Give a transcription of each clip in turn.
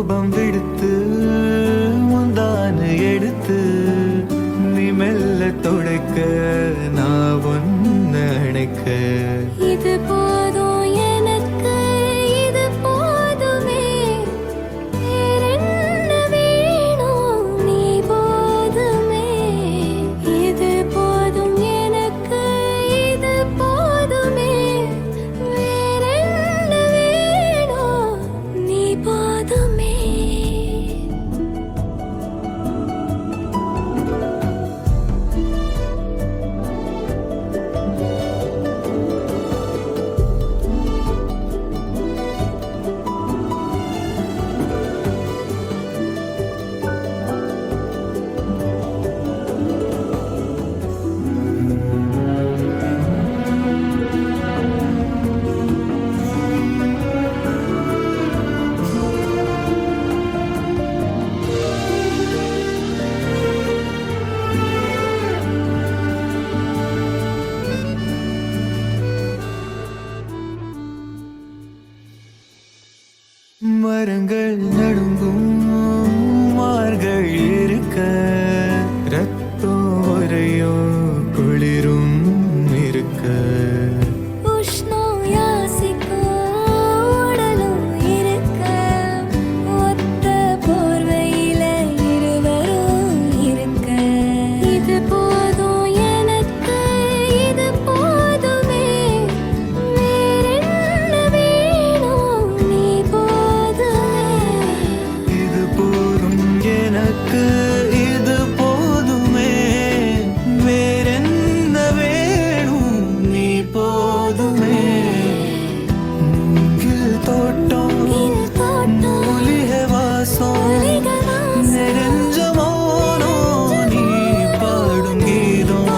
கோபம் விடுத்து முந்தான எடுத்து நீ மெல்ல தொடைக்க நான் ஒன்னு அணைக்க இது போதும் எனக்கு இது போதுமே வேறென்ன வேணும் நீ போதுமே இது போதும் எனக்கு இது போதுமே வேறென்ன வேணும் நீ போதுமே மரங்கள் நடுங்கும் மார்கள் இருக்க ரத்தம் ஒரையோ குளிரும் இருக்க உஷ்ணம் யாசிக்கும் உடலும் இருக்க ஒத்த போர்வையில இருவரும் இருக்க இது போதும் எனக்கு இது போதுமே வேறென்ன வேணும் நீ போதுமே இது போதும் எனக்கு இது போதுமே வேறென்ன வேணும் நீ போதுமே மூங்கில் தோட்டம் மூலிகை வாசம் நெருஞ்ச மௌனம் நீ பாடும் கீதம்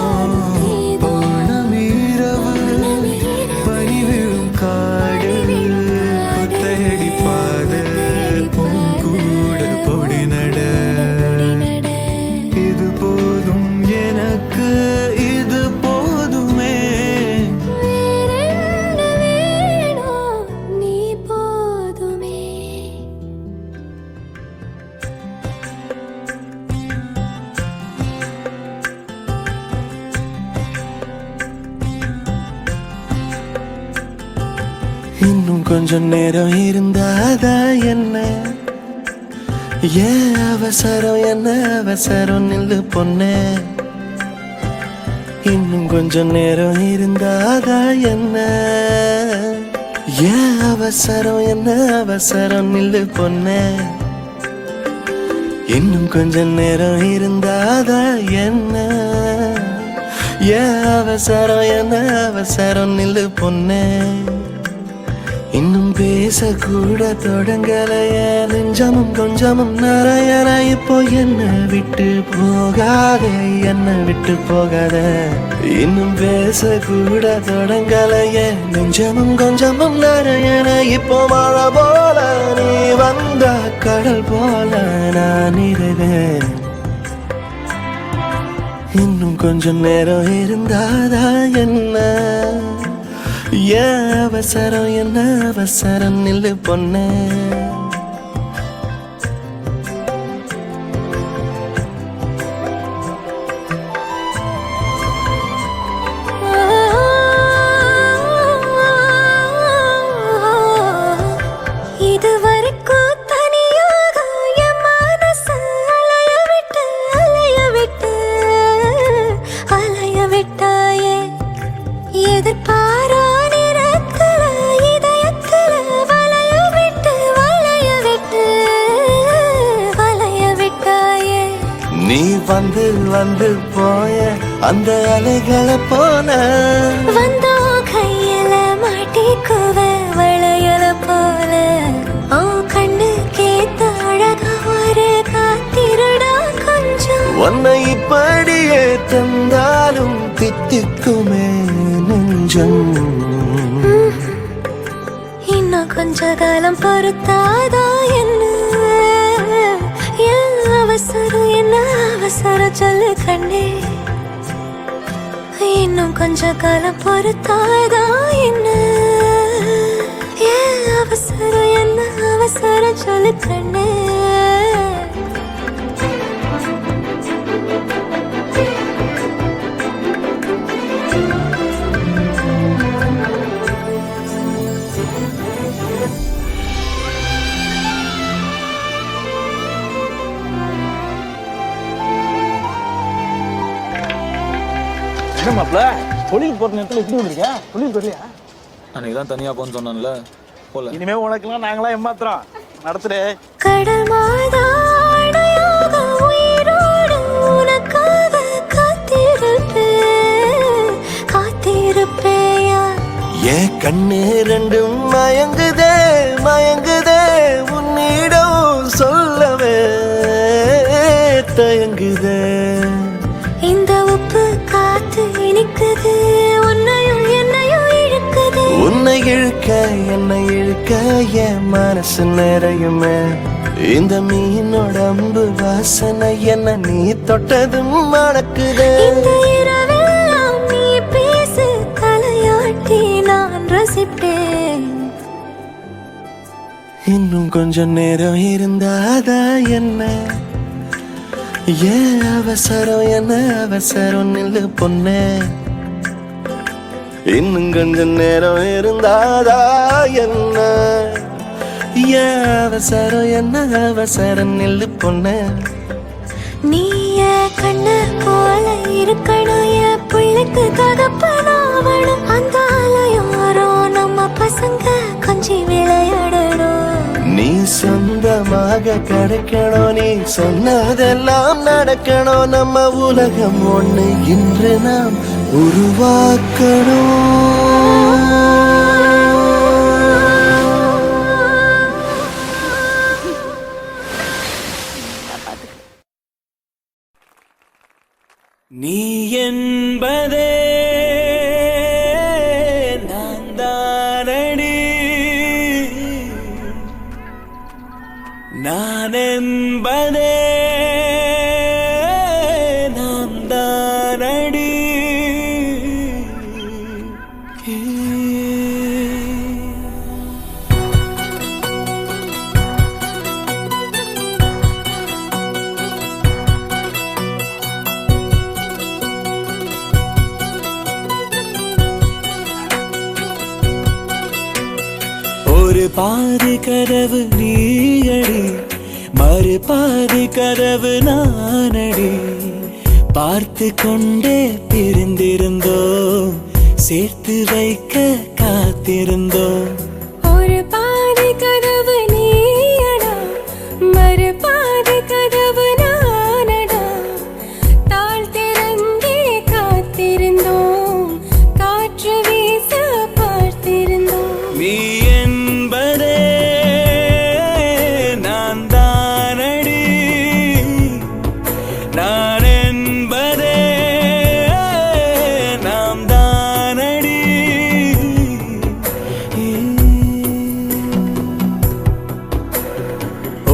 பௌர்ணமிரவு பனி விழும் காடு கொத்தையடி பாத பூங்கூட பொடி நட இது போதும் எனக்கு இது போதுமே வேறென்ன வேணும் நீ போதுமே இன்னும் கொஞ்சம் நேரம் இருந்தாதா என்ன ஏன் அவசரம் என்ன அவசரம் நில்லு பொண்ணே இன்னும் கொஞ்சம் நேரம் இருந்தாதா என்ன ஏன் அவசரம் என்ன அவசரம் நில்லு பொண்ணே இன்னும் கொஞ்சம் நேரம் இருந்தாதா என்ன ஏன் அவசரம் என்ன அவசரம் நில்லு பொண்ணே இன்னும் பேசக்கூட தொடங்கலைய நெஞ்சமும் கொஞ்சமும் நிறையற இப்போ என்ன விட்டு போகாத என்ன விட்டு போகாத இன்னும் பேசக்கூட தொடங்கலைய நெஞ்சமும் கொஞ்சமும் நிறையற இப்போ மழை போல நீ வந்த கடல் போல நான் இருவேன் இன்னும் கொஞ்சம் நேரம் இருந்தாதா என்ன ஏன் அவசரம் என்ன அவசரம் நில்லு பொண்ணே இதுவரைக்கும் தனியாக என் மனசு அலைய விட்டாயே எதிர்பாரா நிறத்துல இதயத்துல வளைய விட்டாயே நீ வந்து வந்து போய அந்த அலைகளை போன வந்தோ கையில மாட்டிக்குவ வளையல போல ஓ கண்ணு கேத்த அழகா ஒரு காத்திருடா கொஞ்சம் உன்னை இப்படியே தந்தாலும் தித்திக்குமே நெஞ்சம் இன்னும் கொஞ்ச காலம் பொறுத்தாதா என்ன ஏன் அவசரம் என்ன அவசரம் சொல்லு கண்ணே இன்னும் கொஞ்ச காலம் பொறுத்தாதா என்ன ஏன் அவசரம் என்ன அவசரம் சொல்லு சொல்லு கண்ணு. என்ன மாப்பிள்ள தொழில் போற நேரத்தில் எப்படி வந்திருக்க? தொழில் போறலையா? அன்னைக்கு தான் தனியாக போன்னு சொன்னேன்ல போல. இனிமே உனக்கெல்லாம் நாங்களாம் ஏமாத்துறோம் நடத்துறே. கடல் மாதாடையாக உயிரோடு உனக்காக காத்திருப்பேயா. என் கண்ணு ரெண்டும் மயங்குதே மயங்குதே உன்னிடம் சொல்லவே தயங்குதே. இந்த உப்பு காத்து இனிக்குது உன்னையும் என்னையும் இழுக்குது. உன்னை இழுக்க என்னை இழுக்க என் மனசு நிறையுமே. இந்த மீனோட அம்பு வாசனை என்ன நீ தொட்டதும் மணக்குதே. இந்த இரவெல்லாம் நீ பேசு தலையாட்டி நான் ரசிப்பேன். இன்னும் கொஞ்சம் நேரம் இருந்தாதா என்ன? ஏன் அவசரம் என்ன அவசரம் நில்லு பொண்ணே. இன்னும் கொஞ்சம் நேரம் இருந்தாதா என்ன? ஏன் அவசரம் என்ன அவசரம் நில்லு பொண்ணே. நீ என் கண்ணு போல இருக்கணும் என் பிள்ளைக்கு தகப்பனாவணும். அந்த யாரும் நம்ம பசங்க கொஞ்சி விளையாடணும். நீ சொந்தமாக கிடைக்கணும் நீ சொன்னதெல்லாம் நடக்கணும். நம்ம உலகம் ஒண்ணு இன்று நாம் உருவாக்கணும். நீ என்பதே நான் தானடி. நான் என்பதே நாம் தானடி. ஒரு பாதி கதவு நீயடி மறு பாதி கதவு நானடி. பார்த்து கொண்டே பிரிந்திருந்தோம் சேர்த்து வைக்க காத்திருந்தோம். ஒரு பாதி கதவு நீயடா மறு பாதி கதவு நானடா. தாழ் திறந்தே காத்திருந்தோம் காற்று வீச பார்த்திருந்தோம். நீ என்பதே நான் தானடி. நான் என்பதே நாம் தானடி.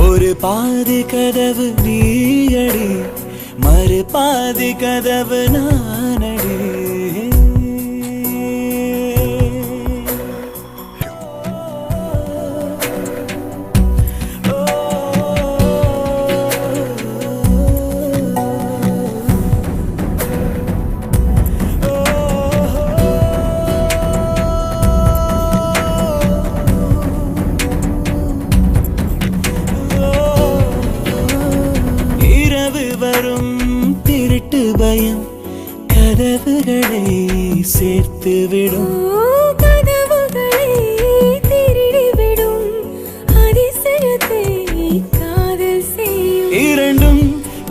ஒரு பாதி கதவு நீயடி மறு பாதி கதவு நானடி. வரும் திருட்டு பயம் கதவுகளை சேர்த்துவிடும். கதவுகளை திருடிவிடும் அதிசயத்தை காதல் செய்யும். இரண்டும்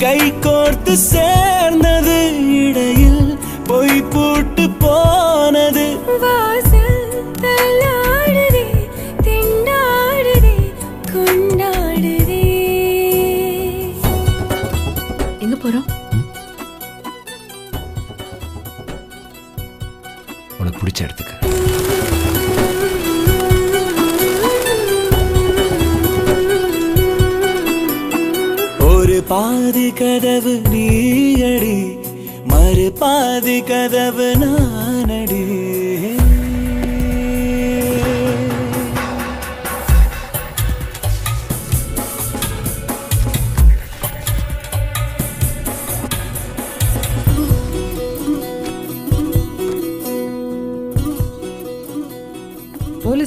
கை கோர்த்து சேர்ந்தது இடையில் பொய் பூட்டு போனது. வாசல் தள்ளாடுதே திண்டாடுதே கொண்டாடுதே. எங்க போறோம்? உனக்கு பிடிச்ச இடத்துக்கு. ஒரு பாதி கதவு நீயடி மறு பாதி கதவு நானடி.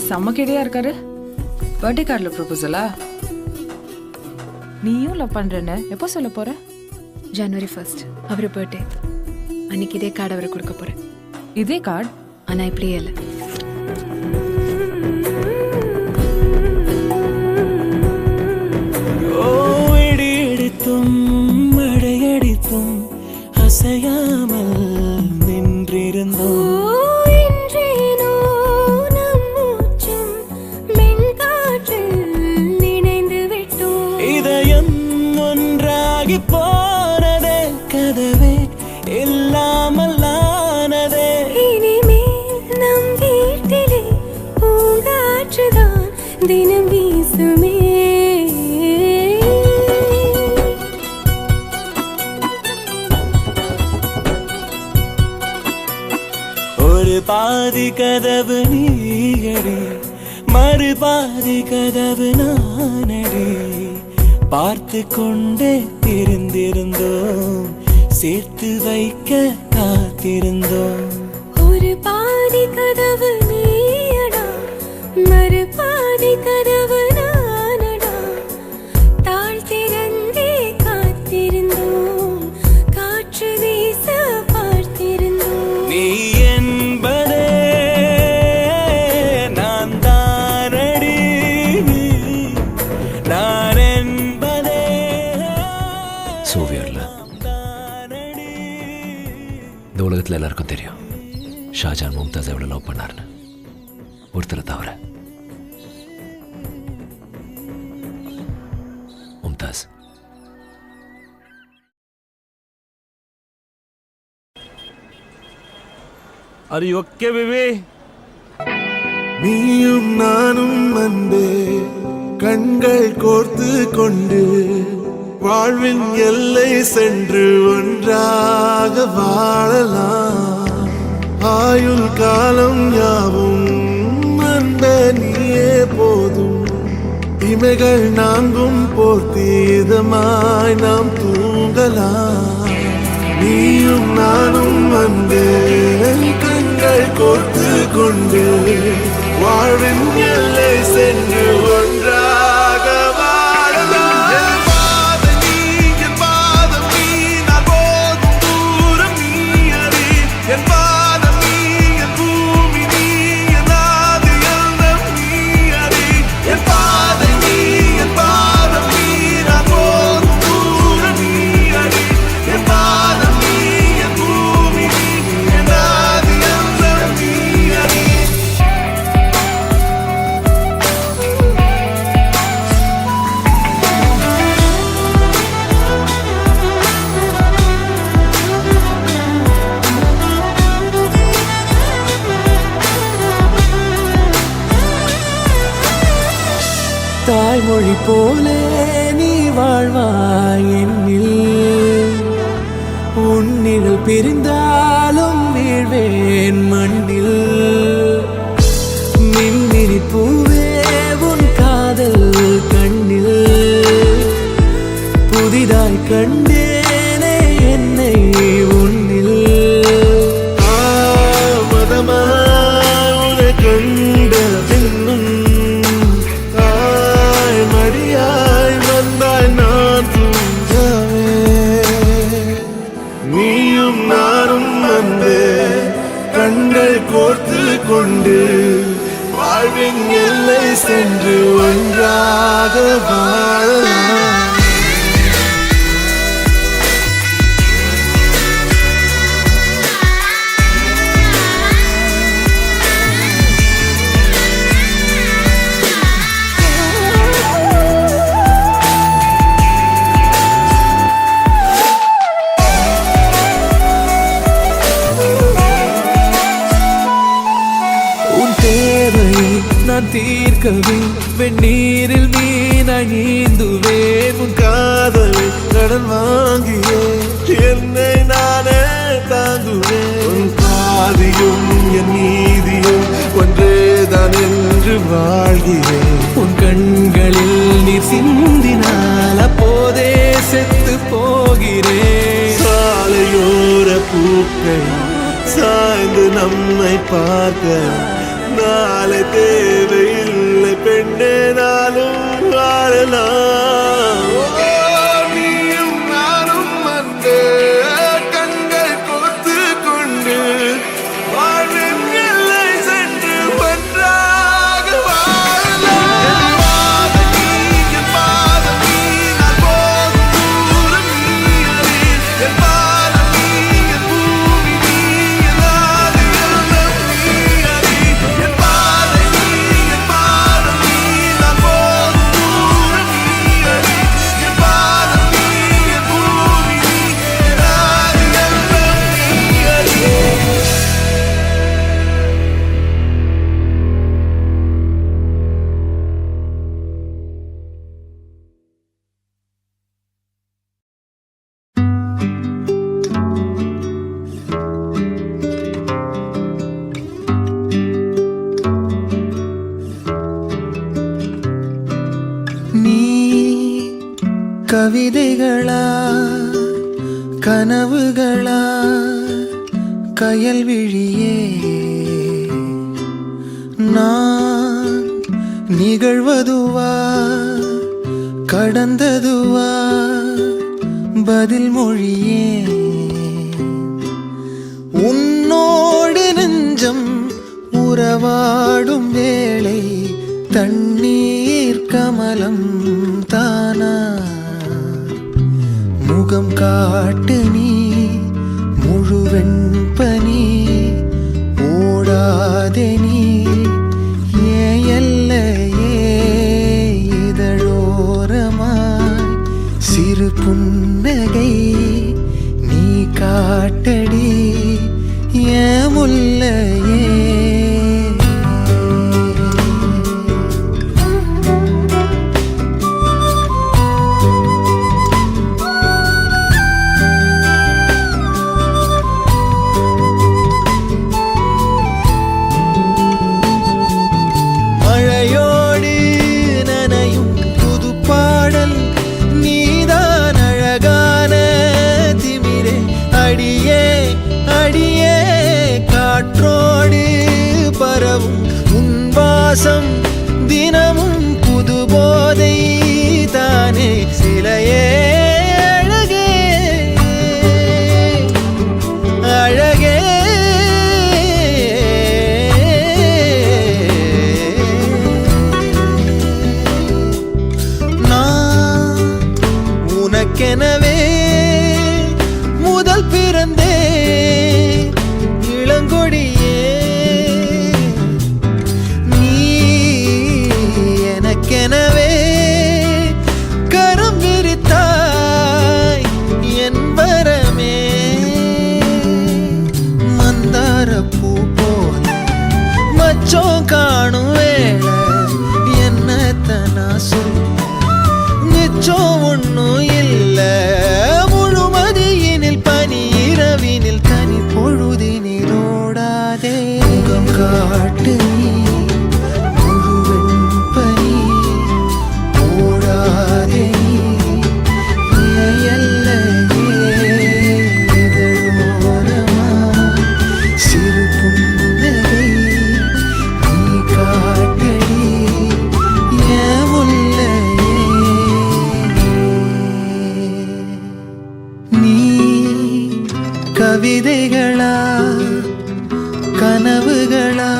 செம்ம கேடியா இருக்காரு. பர்த்டே கார்டில் ப்ரொபோசலா? நீயும் லவ் பண்றேன்னு எப்போ சொல்ல போற? January 1st அவர் பர்த்டே அன்னைக்கு இதே கார்டு அவருக்கு கொடுக்க போறேன். இதே கார்டு? ஆனா இப்படியே இல்லை. இடித்தும் மழையடித்தும் அசையாமல் நின்றிருந்தோம். இதயம் ஒன்றாகி போனதே, கதவே இல்லாமல் ஆனதே. இனிமேல் நம் வீட்டிலே பூங்காற்றுதான் தினம் வீசுமே. ஒரு பாதி கதவு நீயடி, மறுபாதி கதவு நானடி. பார்த்து கொண்டே தெரிந்திருந்தோம், சேர்த்து வைக்க காத்திருந்தோம். ஒரு பாதி கதவு நீயடா, மறுபாதி கதவு நானடா. தாழ் திறந்தே காத்திருந்தோம், காற்று வீச பார்த்திருந்தோம். நீ என்பதே நான் தானடி, நான் என்பதே சோவியர்ல இந்த உலகத்தில் எல்லாருக்கும் தெரியும் ஷாஜான் மும்தாஸ் எவ்வளோ லவ் பண்ணார்னு, ஒருத்தரை தவிர. Mumtaz. Are you okay, baby? நீயும் நானும் அன்பே கண்கள் கோர்த்து கொண்டு வாழ்வின் எல்லை சென்று ஒன்றாக வாழலாம். ஆயுள் காலம் யாவும் அன்பே நீயே போதும். இமைகள் நான்கும் போர்த்தி இதமாய் நாம் தூங்கலாம். நீயும் நானும் அன்பே கண்கள் கோர்த்து கொண்டு வாழ்வின் எல்லை சென்று ஒன்றாக வாழலாம். என் பாதம் நீ, என் பாதம் நீ, நான் போகும் தூரம் நீ அறி. என் பாதம் நீ, என் பூமி நீ, என் ஆதி எண்ணம் நீ அறி. என் பாதம் நீ, என் பாதம் நீ, நான் போகும் தூரம் நீ அறி. என் பாதம் நீ, என் பூமி நீ, என் ஆதி எண்ணம் நீ அறி. தாய்மொழி போலே நீ வாழ்வாய் என்னில். உன்னில் பிரிந்தாலும் வீழ்வேன் மண்ணில். மின்மினி பூவே உன் காதல் கண்ணில். புதிதாய் கண்டேனே என்னை உன்னில். மதமாய் உன்னை கண்ட பின்னும் தாய் மடியாய் வந்தாய் நான் தூங்கவே. நீயும் நானும் அன்பே கண்கள் கோர்த்து கொண்டு வாழ்வின் எல்லை சென்று ஒன்றாக வாழலாம். உன் தேவையை நான் தீர்க்கவே வெந்நீரில் மீனாய் நீந்துவேன். உன் காதலை கடன் வாங்கியே என்னை நானே தாங்குவேன். உன் பாதியும் என் நீதியும் ஒன்றேதான் என்று வாழ்கிறேன். உன் கண்களில் நீர் சிந்தினால் அப்போதே செத்து போகிறேன். சாலையோர பூக்கள் சாய்ந்து நம்மை பார்க்க நாளை தேவையில்லை பெண்ணே நாளும் வாழலாம் நீயும் நானும் வந்து கண்கள் கோர்த்து கொண்டு வாழ்வின் எல்லை சென்று ஒன்றாக வாழலாம் என் பாதம் நீ நான் போகும் தூரம் நீ அறி என் பாதம் நீ என் பூமி நீ என் ஆதி எல்லாம் நீ அறி என் பாதை நீ என் பாதம் நீ நான் போகும் தூரம் நீ அறி என் பாதம் நீ என் பூமி நீ என் ஆதி எல்லாம் நீ அறி நீ கவிதைகளா கனவுகளா கயல்விழியே நான் நிகழ்வதுவா கடந்ததுவா பதில் மொழியே உன்னோடு நெஞ்சம் உறவாடும் வேளை தண்ணீர் கமலம் தானா முகம் காட்டு நீ முழுவெண் பனி ஓடாதே நீ ஏன் எல்லையே இதழோரமாய் சிறு புன்னகை நீ காட்டடி ஏன் முல்லையே மழையோடு நனையும் புது பாடல் நீதான் அழகான திமிரே அடியே அடியே காற்றோடு பரவும் உன் வாசம் தினமும் புது போதை தானே சிலையே அழகே அழகே நான் உனக்கெனவே முதல் பிறந்தே இளங்கொடியே நீ எனக்கெனவே கரம் விரித்தாய் என் வரமே மந்தாரப்பூ போல மச்சம் காணும் வேளை என்னத்தனா சொல்ல மிச்சம் ஒன்னும் இல்ல முழுமதியினில் பனி இரவினில் தனி பொழுதினில் ஓடாதே முகம் காட்டு நீ முழுவெண் பனி ஓடாதே நீ ஏன் எல்லையே இதழோரமாய் சிறு புன்னகை நீ காட்டடி ஏன் முல்லையே நீ கவிதைகளா கனவுகளா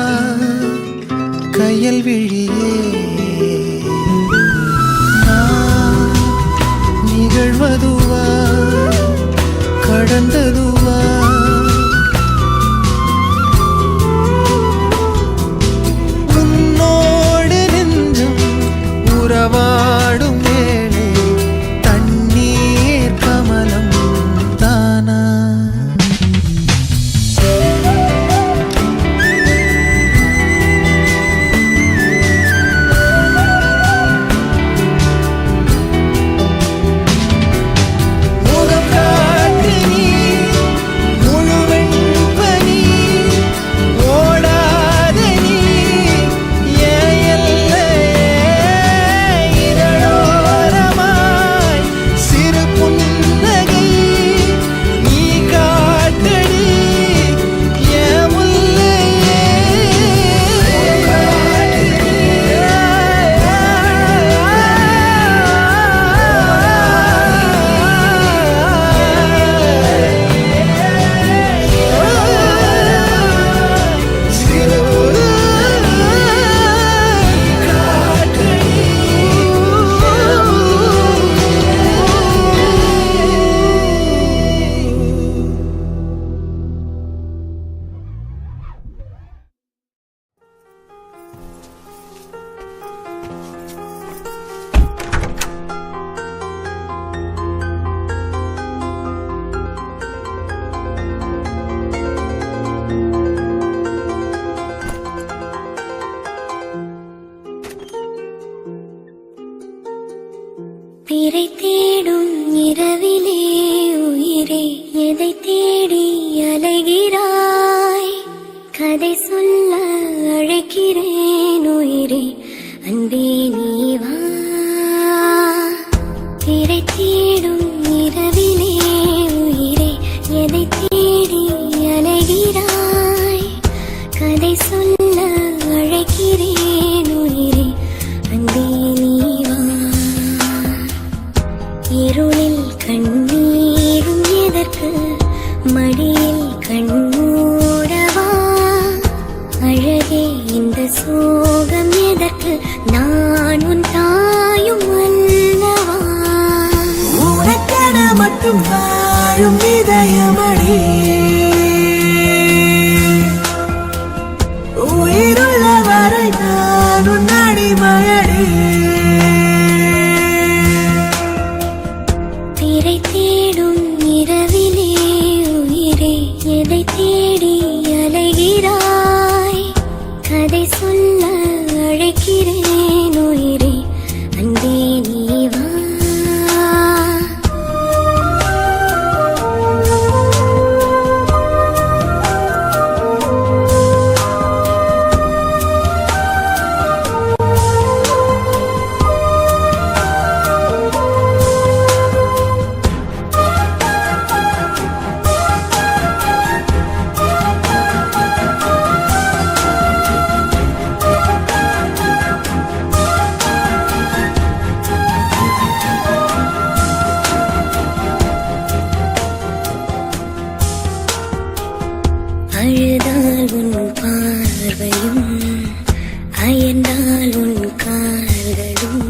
கயல்விழியே நான் நிகழ்வதுவா கடந்ததுவா உன்னோடு நெஞ்சும் உறவாடும் வேளை தண்ணீர் கமலம் தானா முகம் காட்டு நீ திரை தேடும் இரவிலே உயிரே எதை தேடி அலைகிறாய் கதை சொல்ல அழைக்கிறேன் உயிரே அன்பே நீ வா திரை தேடும் இரவிலே உயிரே எதை தேடி அலைகிறாய் கதை சொல்ல அழைக்கிறேன் உயிரே அன்பே நீ வா இருளில் கண்ணீரும் எதற்கு மடியில் கண்மூடவா அழகே இந்த சோகம் எதற்கு நான் உன் தாயும் அல்லவா உனக்கென மட்டும் வாழும் இதயமடி உயிருள்ள வரை நான் உன் அடிமையடி திரை தேடும் இரவிலே உயிரே எதை தேடி அலைகிறாய் கதை சொல்ல அழைக்கிறேன் உயிரே அன்பே நீ வா அழுதால் உன் பார்வையும் அயர்ந்தால் உன் கால்களும்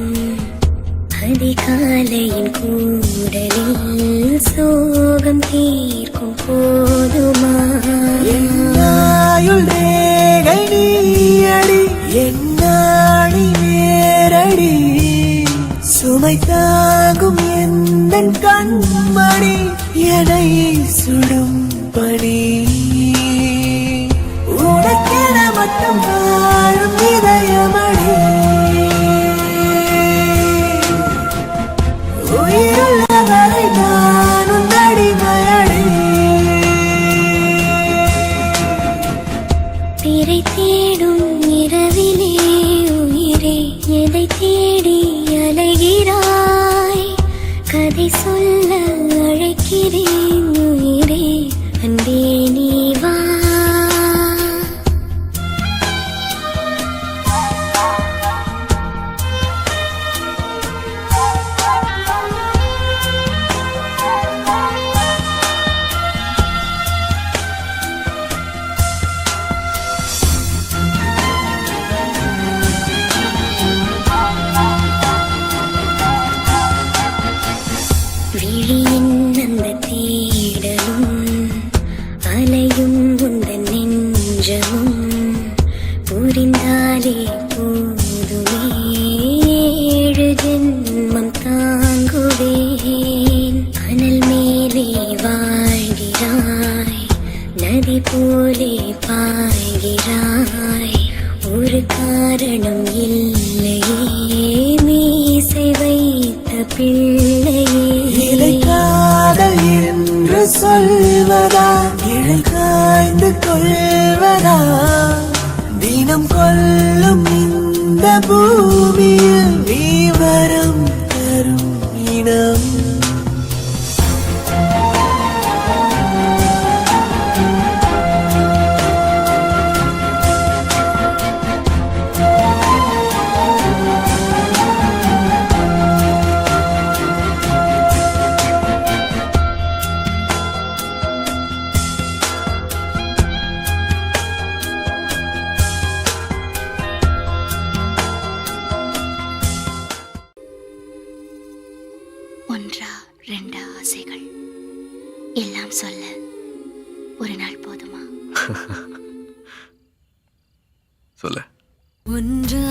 அதிகாலையின் கூடலில் சோகம் தீர்க்கும் போதுமா என்னாயுள் ரேகை நீயடி என்னாடி நேரடி சுமை தாங்கும் எந்தன் கண்மணி எனை சுடும் பணி உனக்கென மட்டும் வாழும் இதயமடி உயிருள்ள வரை நான் உன் அடிமையடி திரை தேடும் இரவிலே உயிரே எதை தேடி அலைகிறாய் கதை சொல்ல அழைக்கிறேன் உயிரே அன்பே நீ வா விழியின் அந்த தேடலும் அலையும் உந்தன் நெஞ்சமும் புரிந்தாலே போதுமே 7 ஜென்மம் தாங்குவேன் அனல் மேலே வாழ்கிறாய் நதி போலே பாய்கிறாய் ஒரு காரணம் இல்லையே மீசை வைத்த பிள்ளையே இதை காதல் என்று சொல்வதா இழல் காய்ந்து கொள்வதா தினம் கொல்லும் இந்த பூமியில் நீ வரம் தரும் இனம் ஒன்றா ரெண்டா ஆசைகள் எல்லாம் சொல்ல ஒரு நாள் போதுமா சொல்ல ஒன்றா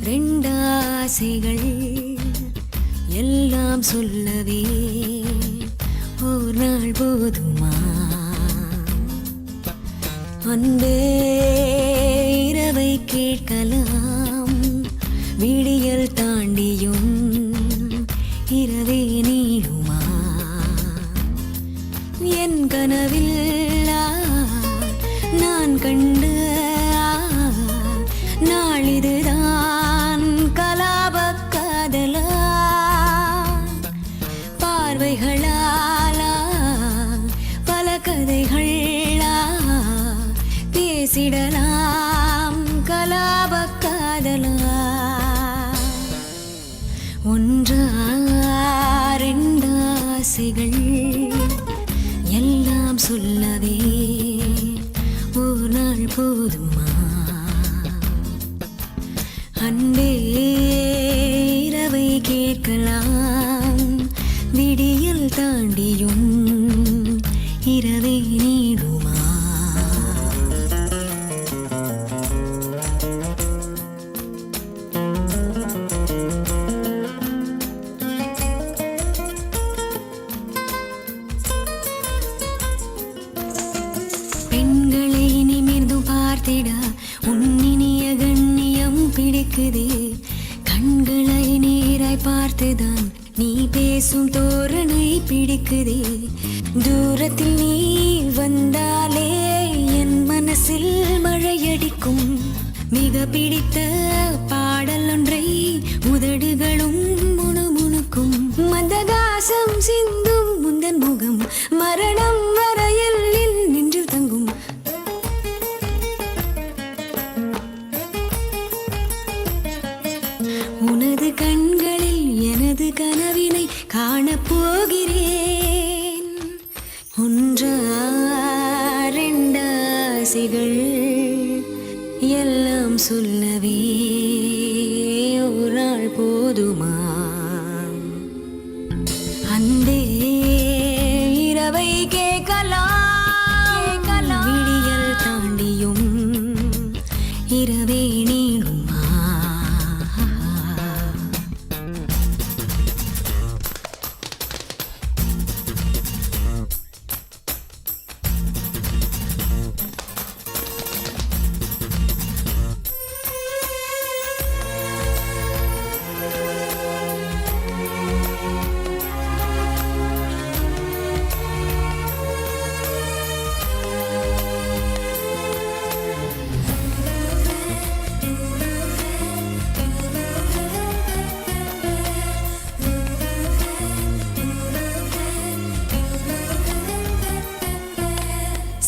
ரெண்டா ஆசைகள் எல்லாம் சொல்லவே ஒரு நாள் போதுமா அன்பே இரவை கேட்கலாம் விடியல் தாண்டியும் ஒன்றா ரெண்டு ஆசைகள் எல்லாம் சொல்லவே ஒரு நாள் போதுமா அன்பே இரவை கேட்கலாம் விடியல் தாண்டியும் இரவே நீடுமா பெண்களை நிமிர்ந்து பார்த்திட உன்னினிய கண்ணியம் பிடிக்குதே கண்களை நேராய் பார்த்துதான் நீ பேசும் தோரணை பிடிக்குதே தூரத்தில் நீ வந்தாலே என் மனசில் மழையடிக்கும் மிக பிடித்த பாடல் ஒன்றை உதடுகளும் முணுமுணுக்கும் மந்தகாசம் சிந்தும் முந்தன் முகம் மரணம் வரையில் நின்று தங்கும் உனது கண்களில் எனது கனவினை காணப்போகிறேன் ஒன்றா ரெண்டு ஆசைகள் எல்லாம் சொல்லவே ஒரு நாள் போதுமா அந்தே இரவை கேட்கலாம் விடியல் தாண்டியும் இரவே நீளுமா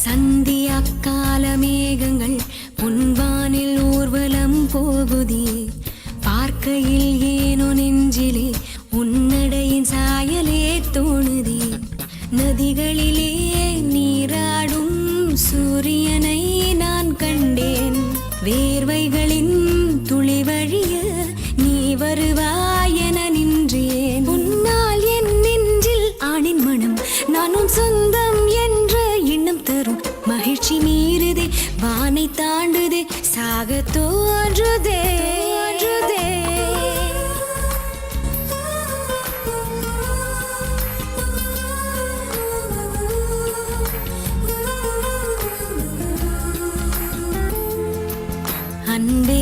சந்தியா கால மேகங்கள் பொன்வானில் ஊர்வலம் போகுதே பார்க்கையில் ஏனோ நெஞ்சிலே உன்னடையின் சாயலே தோணுதே நதிகளிலே நீராடும் சூரியனை நான் கண்டேன் வேர்வைகளின் துளி வழிய நீ வருவாய் என நின்றேன் உன்னால் என் நெஞ்சில் ஆணின் மனம் நானும் சொந்தம் என்ற எண்ணம் தரும் மகிழ்ச்சி மீறுதே வானை தாண்டுதே சாக தோன்றுதே அன்பே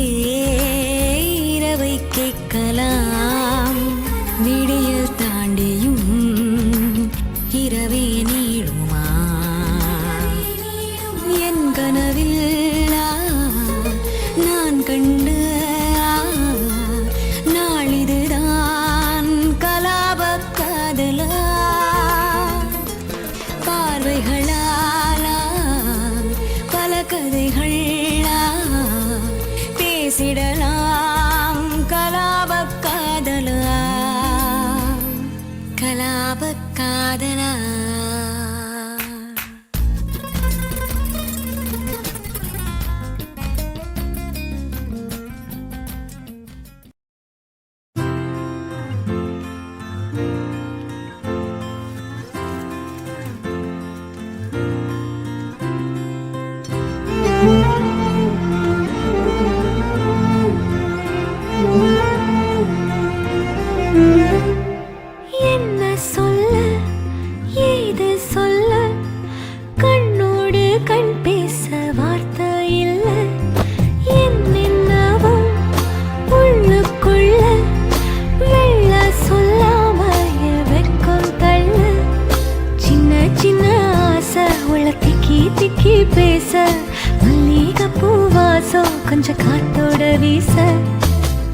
இரவை கேட்கலாம் விடியல் தாண்டியும் இரவே நீளுமா என் கனவில் நான் கண்ட நாளிதுதான் கலாப காதலா பார்வைகளாலா பல கதைகள் பேசிடலாம் கலாப காதலா கலாப காதலா என்ன சொல்ல ஏது சொல்ல கண்ணோடு கண் பேச வார்த்தை இல்ல என்னென்னவோ உள்ளுக்குள்ள வெள்ள சொல்லாம வெக்கம் தள்ள சின்ன சின்ன ஆசை உள்ள திக்கி திக்கி பேச மல்லிகை பூவாசம் கொஞ்சம் காத்தோட வீச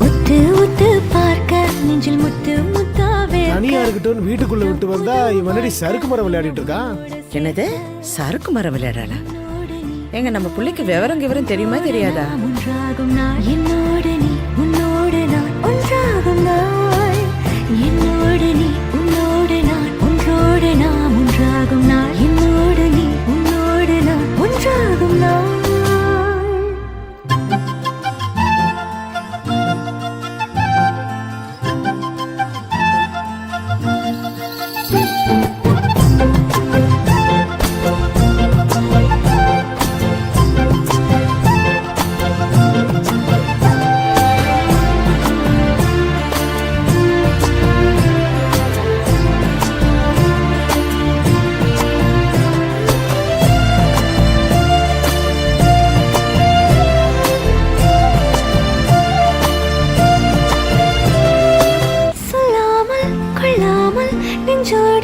உத்து உத்து பார்க்க நெஞ்சில் முத்து முத்தாவே தனியா இருக்கட்டும் வீட்டுக்குள்ள விட்டு வந்தா இவனடி சறுக்கு மரம் விளையாடிட்டு இருக்கான். என்னது சறுக்கு மரம் விளையாடலாம்? எங்க நம்ம பிள்ளைக்கு விவரம் தெரியுமா தெரியாதா? ஒன்றாகும் நாள் என்னோடு நீ உன்னோடு நான் ஒன்றாகும் நாள்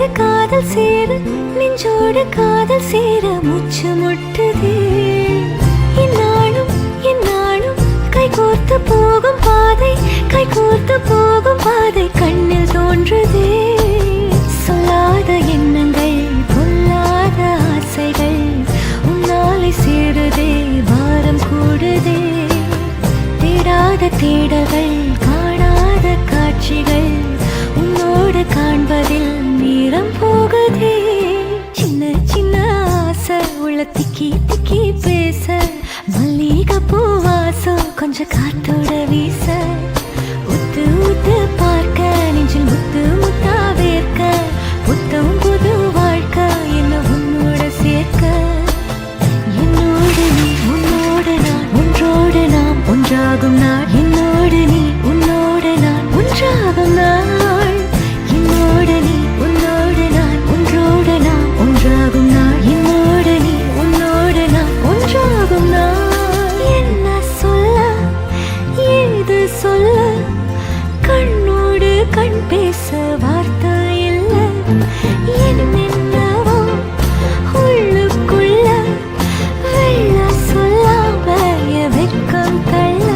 நெஞ்சோடு காதல் சேர நெஞ்சோடு காதல் சேர மூச்சு முட்டுதே இந்நாளும் இந்நாளும் கைகோர்த்து போகும் பாதை கைகோர்த்து போகும் பாதை கண்ணில் தோன்றுதே சொல்லாத எண்ணங்கள் பொல்லாத ஆசைகள் உன்னாலை சேருதே பாரம் கூடுதே தேடாத தேடல்கள் காணாத காட்சிகள் உன்னோடு காண்பதில் நேரம் போகுதே சின்ன சின்ன ஆசை உள்ள திக்கி திக்கி பேச மல்லிகை பூவாசம் கொஞ்சம் காத்தோட வீச உத்து உத்து பார்க்க நெஞ்சில் முத்து முத்தா வேர்க்க புத்தம் புது வாழ்க்கை என்ன உன்னோட சேர்க்க என்னோடு நீ உன்னோடு நான் ஒன்றோடு நாம் ஒன்றாகும் நாள் என்னோடு நீ உன்னோடு நான் ஒன்றாகும் நாள் என்னோடு நீ உன்னோடு நான் ஒன்றோடு நாம் ஒன்றாகும் நாள் என்னோடு நீ உன்னோடு நான் ஒன்றாகும் நாள் என்ன சொல்ல ஏது சொல்ல கண்ணோடு கண் பேச வார்த்தை இல்லை என்னென்னவோ உள்ளுக்குள்ள வெள்ள சொல்லாம என் வெட்கம் தள்ள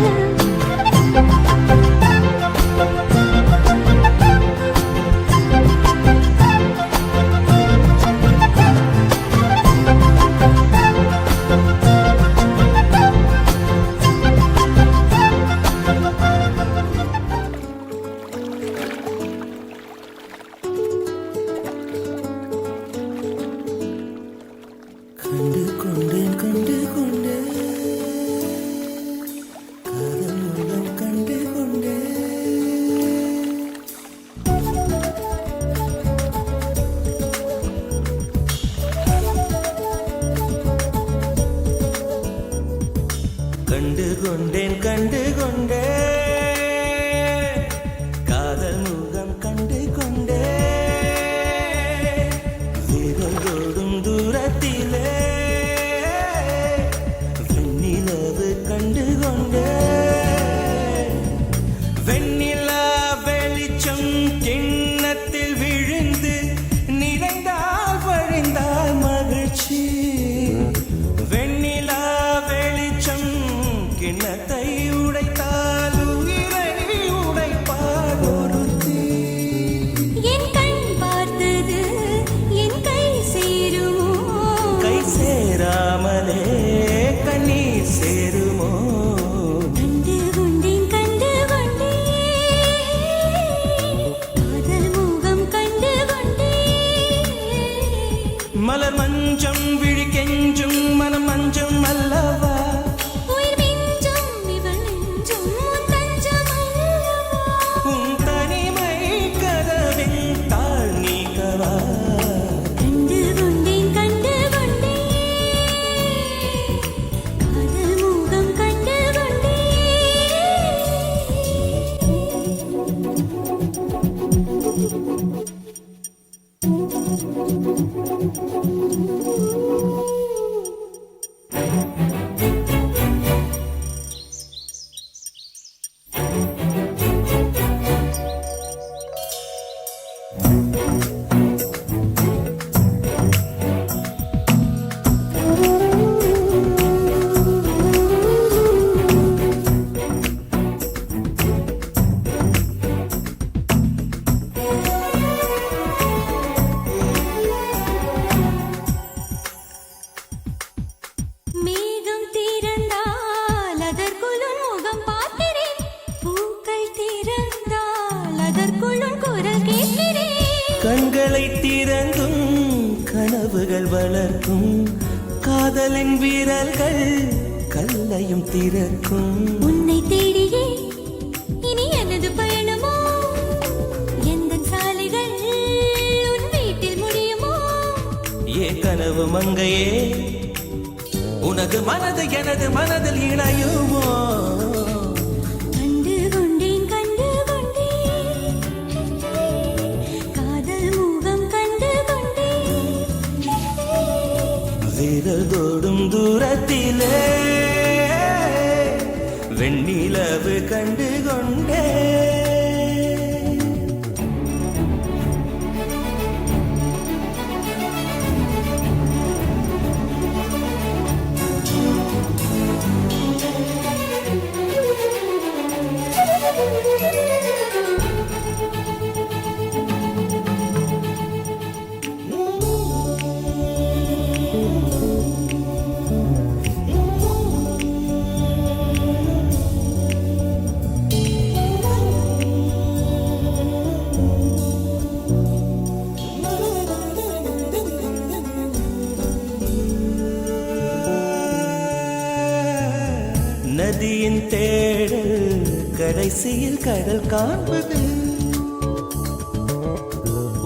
கண்டு கொண்டேன் கண்டு கொண்டேன் காதல் மூலம் கண்டு கொண்டேன் கண்டு கொண்டேன் கண்டு கொண்டேன் காதல் முகம் கண்டு கொண்டேன் விரலோடும் தூரத்திலே வெண்ணிலவு கண்டு கொண்டேன் வெண்ணிலா வெளிச்சம் கிண்ணத்தில் விழுந்து நிறைந்தால் வழிந்தால் மகிழ்ச்சி வெண்ணிலா வெளிச்சம் கிண்ணத்தை உடைத்தால் உயிரை உடைப்பால் ஒருத்தி என் கண் பார்த்தது என் கை சேருமோ கை சேராமலே கண்ணீர் சேருமோ கண்டு கொண்டேன் காதல் முகம் கண்டு கொண்டேன் மலர் மஞ்சம் விழி கெஞ்சும் மனம் மஞ்சம் அல்லவா உயிர் மிஞ்சும் இவள் நெஞ்சும் உன் தஞ்சம் அல்லவா உன் தனிமை கதவின் தாழ் நீக்கவா கண்டு கொண்டேன் காதல் முகம் கண்டு மேகம் திறந்தால் அதற்குள் உன் முகம் பார்க்கிறேன் பூக்கள் திறந்தால் அதற்குள் உன் குரல் கேட்கிறேன் கண்களை திறந்தும் கனவுகள் வளர்க்கும் காதலின் வீரர்கள் கல்லையும் திறக்கும் உன்னை தேடியே இனி எனது பயணமோ எந்த சாலைகள் உன் வீட்டில் முடியுமோ ஏ கனவு மங்கையே உனது மனது எனது மனதில் இணையுமோ கண்டு கொண்டேன் காதல் முகம் கண்டு கொண்டேன் விரதோடும் தூரத்திலே வெண்ணிலவு கண்டு கொண்டே நதியின் தேடல் கடைசியில் கடல் காண்பது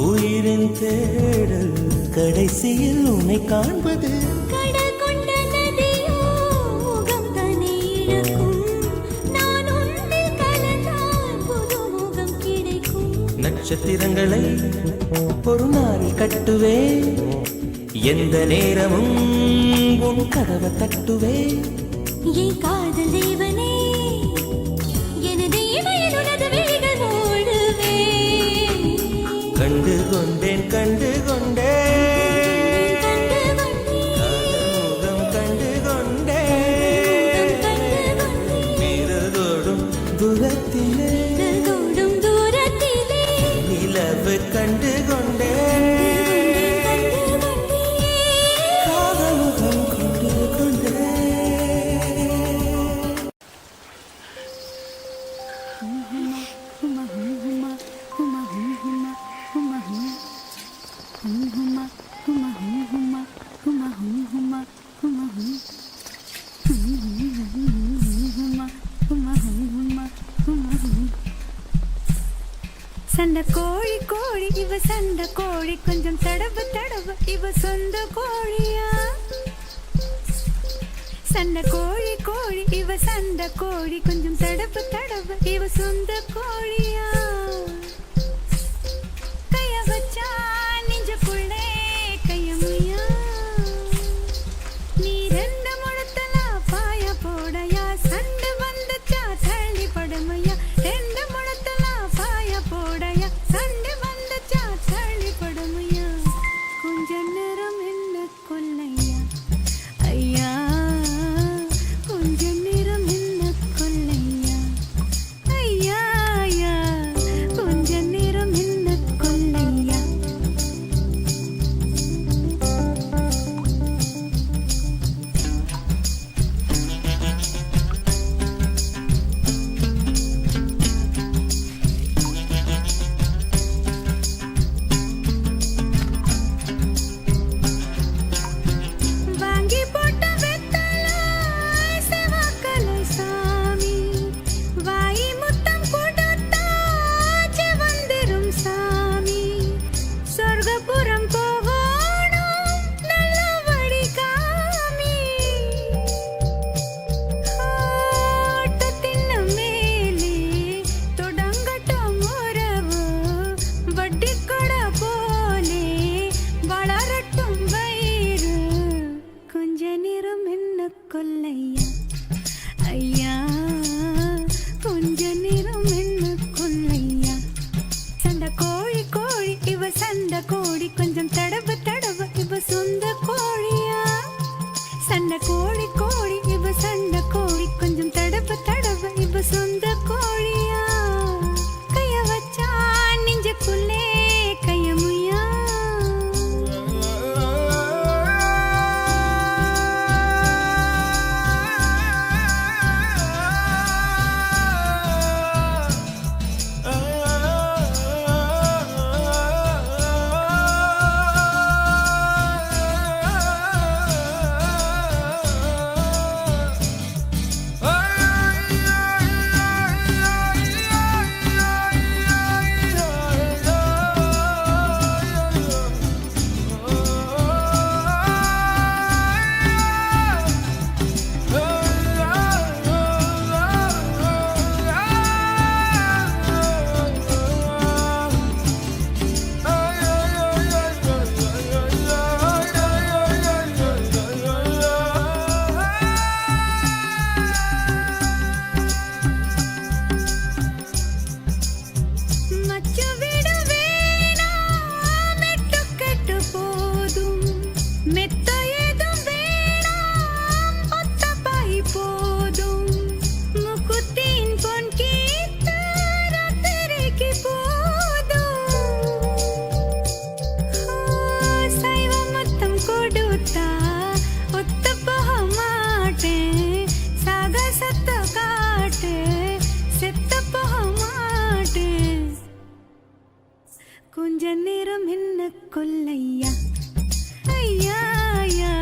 உயிரின் தேடல் கடைசியில் உன்னை காண்பது கடல் கொண்ட நதியோ முகம் தன்னை இழக்கும் நான் உன்னில் கலந்தால் புது முகம் கிடைக்கும் நட்சத்திரங்களை ஒரு நாளில் கட்டுவே எந்த நேரமும் உன் கதவை தட்டுவே என் காதல் தேவனே எனது இமையில் உனது விழிகள் ஓடுவே கண்டு கொண்டேன் கண்டு கொண்டேன் முகம் கண்டு கொண்டேன் விரதோடும் தூரத்திலே நிலவு கண்டு கொண்டேன் காதல் முகம் கொண்டு கொண்டேன் சண்டை கோழி கோழி இவ சண்டை கோழி கொஞ்சம் தடவு தடவு இவ சொந்த கோழியா சண்டை கோழி கோழி இவ சண்டை கோழி கொஞ்சம் தடவு தடவு இவ சொந்த கோழியா கைய வச்சா நெஞ்சுக்குள்ளே கையமுயா நீ ரெண்டு முழத்தல பாய போடையா சண்டை வந்துச்சா தள்ளி படுமையா ரெண்டு முழத்தல பாய போடையா சண்டை வந்துச்சா தள்ளி படுமையா கொஞ்ச நேரம் என்ன கொல்லையா ஐயா கொஞ்ச நேரம் என்ன கொல்லையா ஐயா ஐயா நேரம் என்ன கொல்லையா ஐயா ஐயா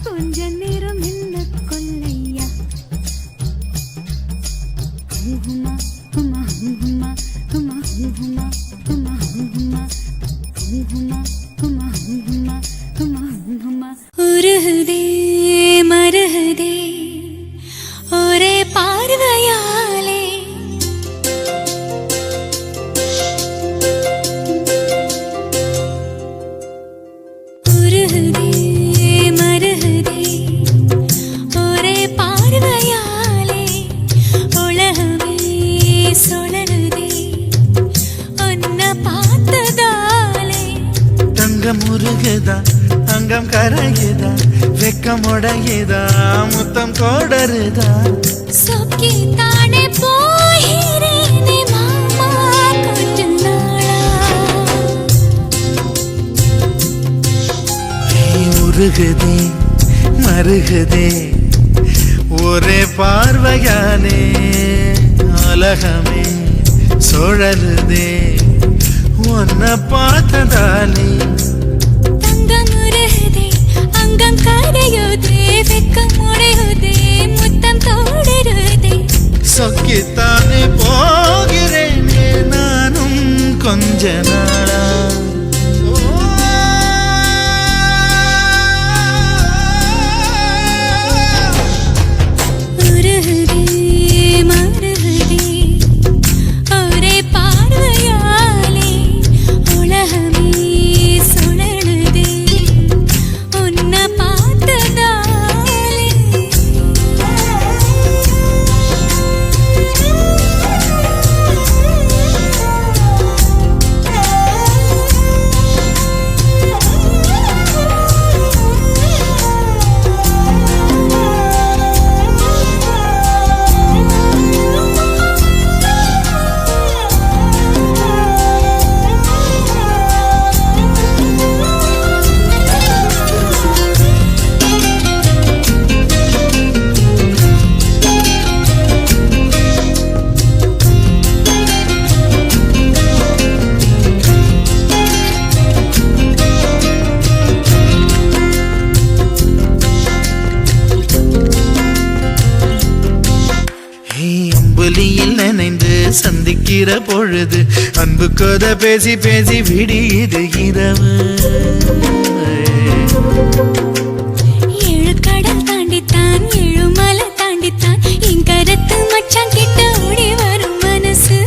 கொஞ்ச நேரம் என்ன கொல்லையா ஹுமா ஹுமா ஹுமா ஹுமா ஹுமா ஹுமா ஹுமா ஹுமா ஹுமா ஹுமா ஹுமா ஹுமா உருகுதே மருகுதே ஒரே பார்வையாலே உருகுதே மருகுதே ஒரே பார்வையாலே உலகமே சுழலுதே உன்னை பார்த்ததாலே தங்கம் உருகுதா அங்கம் கரையுதா வெக்கம் உடையுதா முத்தம் கோடருதா சொக்கி தானே போகிறேனே மாமா கொஞ்ச நாளா உருகுதே மருகுதே ஒரே பார்வையாலே உலகமே சுழலுதே உன்னை பார்த்ததாலே தங்கம் உருகுதே அங்கம் கரையுதே வெக்கம் உடையுதே முத்தம் தோடுருதே சொக்கித்தானே போகிறேனே நானும் கொஞ்ச நாளா உருகுதே மருகுதே ஒரே பார்வையாலே உலகமே சுழலுதே உன்னை பார்த்ததாலே அம்புலியில் நினைந்து சந்திக்கிற பொழுது அன்பு கதை பேசி பேசி விடியுது இரவு ஏழு கடல் தாண்டித்தான் ஏழு மலை தாண்டித்தான் என் கருத்து மச்சான் கிட்ட ஓடி வரும் மனசு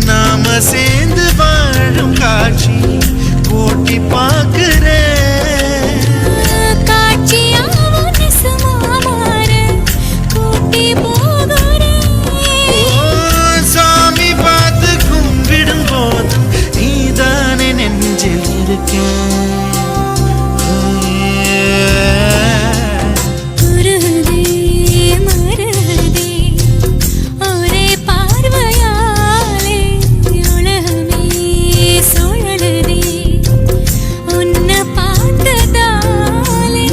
நாம சேர்ந்து வாழும் காட்சி போட்டி பார்க்கிறேன் காட்சியாவும் நெசமா மாற கூட்டி போகிறேன் சாமி பார்த்து கும்பிடும் போதும் நீதானே நெஞ்சில் இருக்கேன் உருகுதே மருகுதே ஒரே பார்வையாலே உலகமே சுழலுதே உன்னை பார்த்ததாலே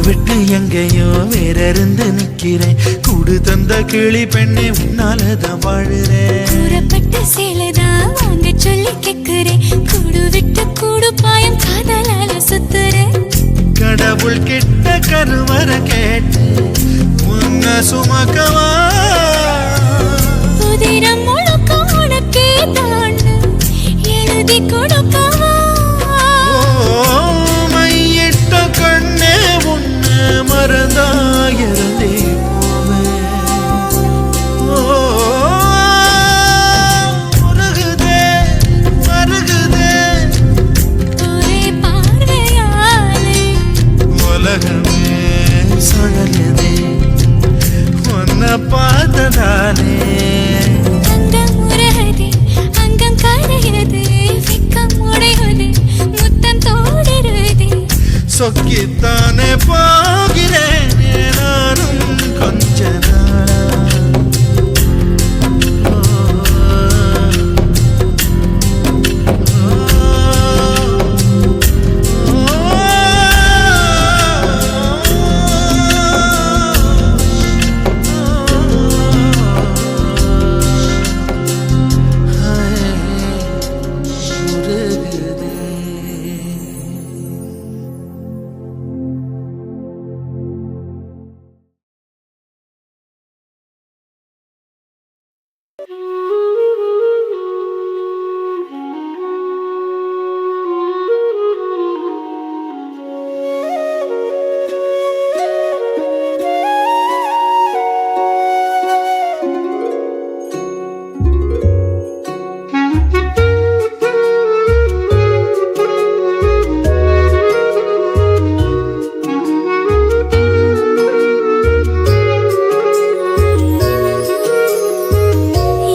விட்டு எங்கேயோ வேற இருந்து நிக்கிறேன் கூடு தந்த கிளி பெண்ணே உன்னாலதான் வாழுறேன் கூறப்பட்ட சேலைதான் வாங்க சொல்லி கேக்குறேன் கூடு விட்டு கூடு பாயம் காதலால சுத்துறேன் கடவுள் கிட்ட கருவற கேட்டு உன்னை சுமக்கவா உதிரம் முழுக்க உனக்கே தாண்டு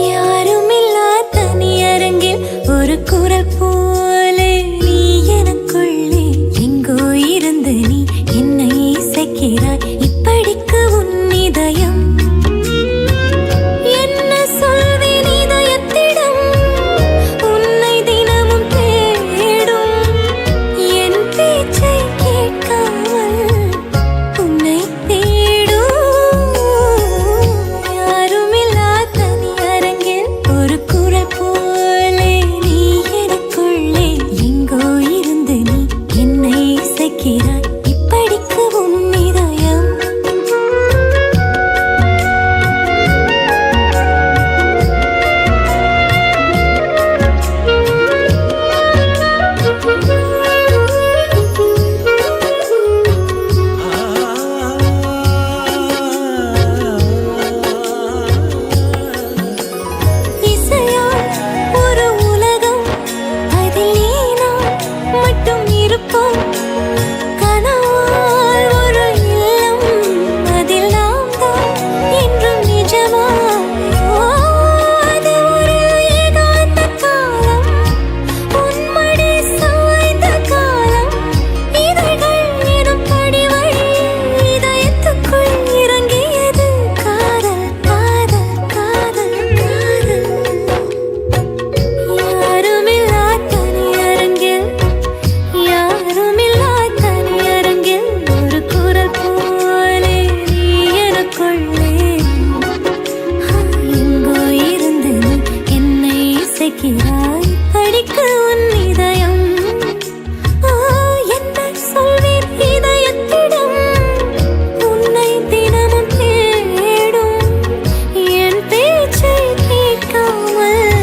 யாருமில்லா தனியரங்கில் ஒரு குரல் போல நீ எனக்குள்ளே எங்கோ இருந்து நீ என்னை இசைக்கிறாய். இப்படிக்கு உன் இதயம் என்ன சொல்வேன் இதயத்திடம்? உன்னை தினமும் தேடும் என் பேச்சை கேட்காமல் உன்னை தேடும். யாருமில்லா தனியரங்கில் ஒரு குரல் போலே நீ எனக்குள்ளே எங்கோ இருந்து நீ என்னை இசைக்கிறாய். இப்படிக்கு உன் இதயம் இசையால் ஒரு உலகம், அதில் நீ நான் மட்டும் இருப்போம். கனவால் ஒரு இல்லம், அதில் நாம் தான் என்றும் நிஜமாய். அது ஒரு ஏகாந்த காலம், உன்மடி சாய்ந்த காலம். இதழ்கள் எனும் படிவழி இதயத்துக்குள் இறங்கியது காதல் காதல் காதல் காதல். யாருமில்லா தனியரங்கில் யாருமில்லா தனியரங்கில் ஒரு குரல் போலே நீ எனக்குள்ளே எங்கோ இருந்து நீ என்னை இசைக்கிறாய். படிக்க உன் இதயம் என்ன சொல்வேன் இதயத்திடம்? உன்னை தினமும் தேடும் என் பேச்சை கேட்காமல்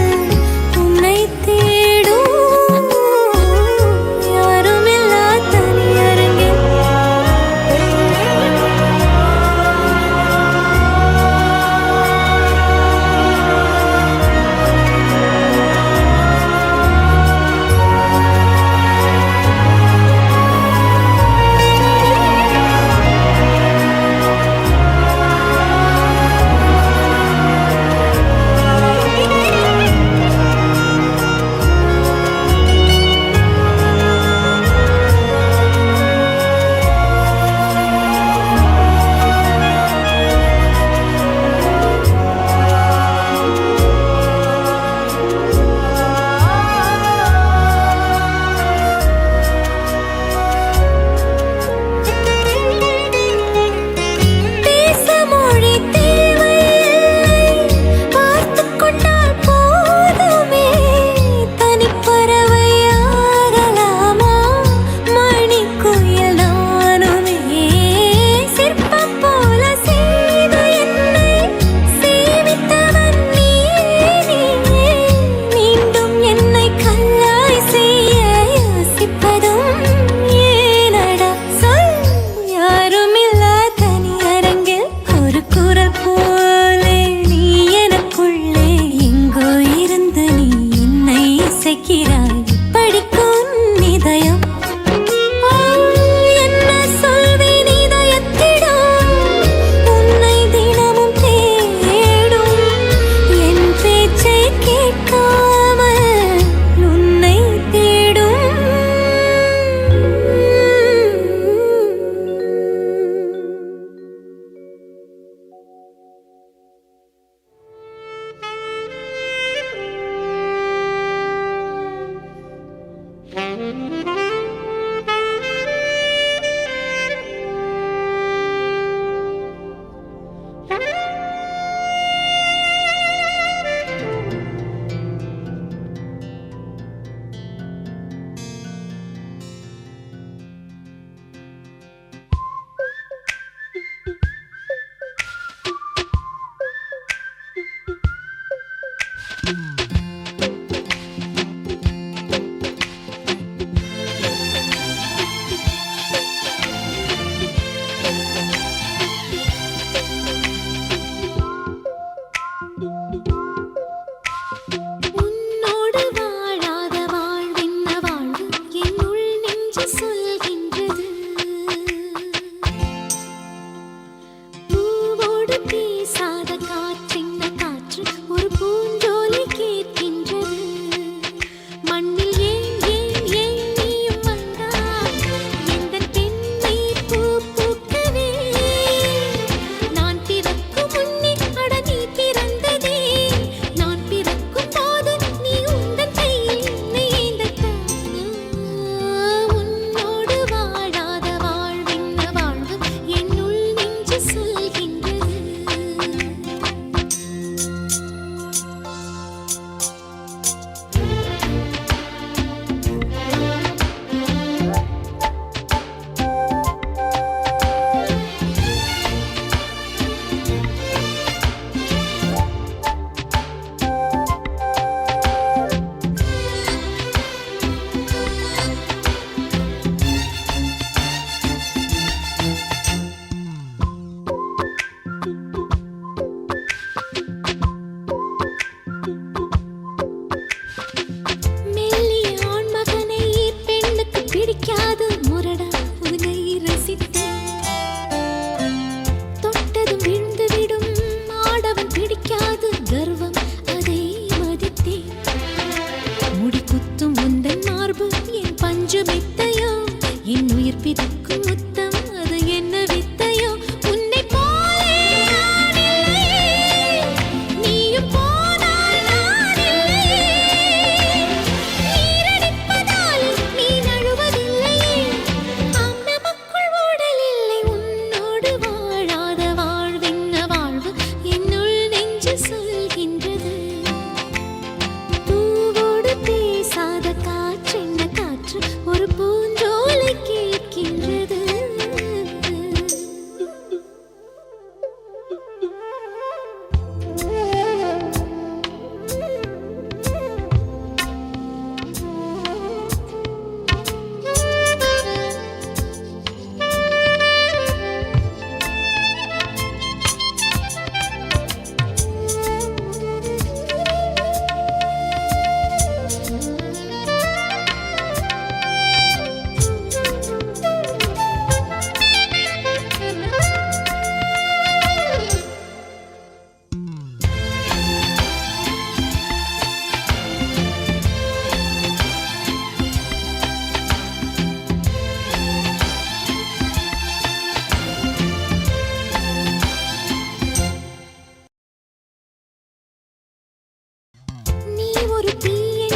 உன்னை தேடும். யாருமில்லா தனியரங்கில்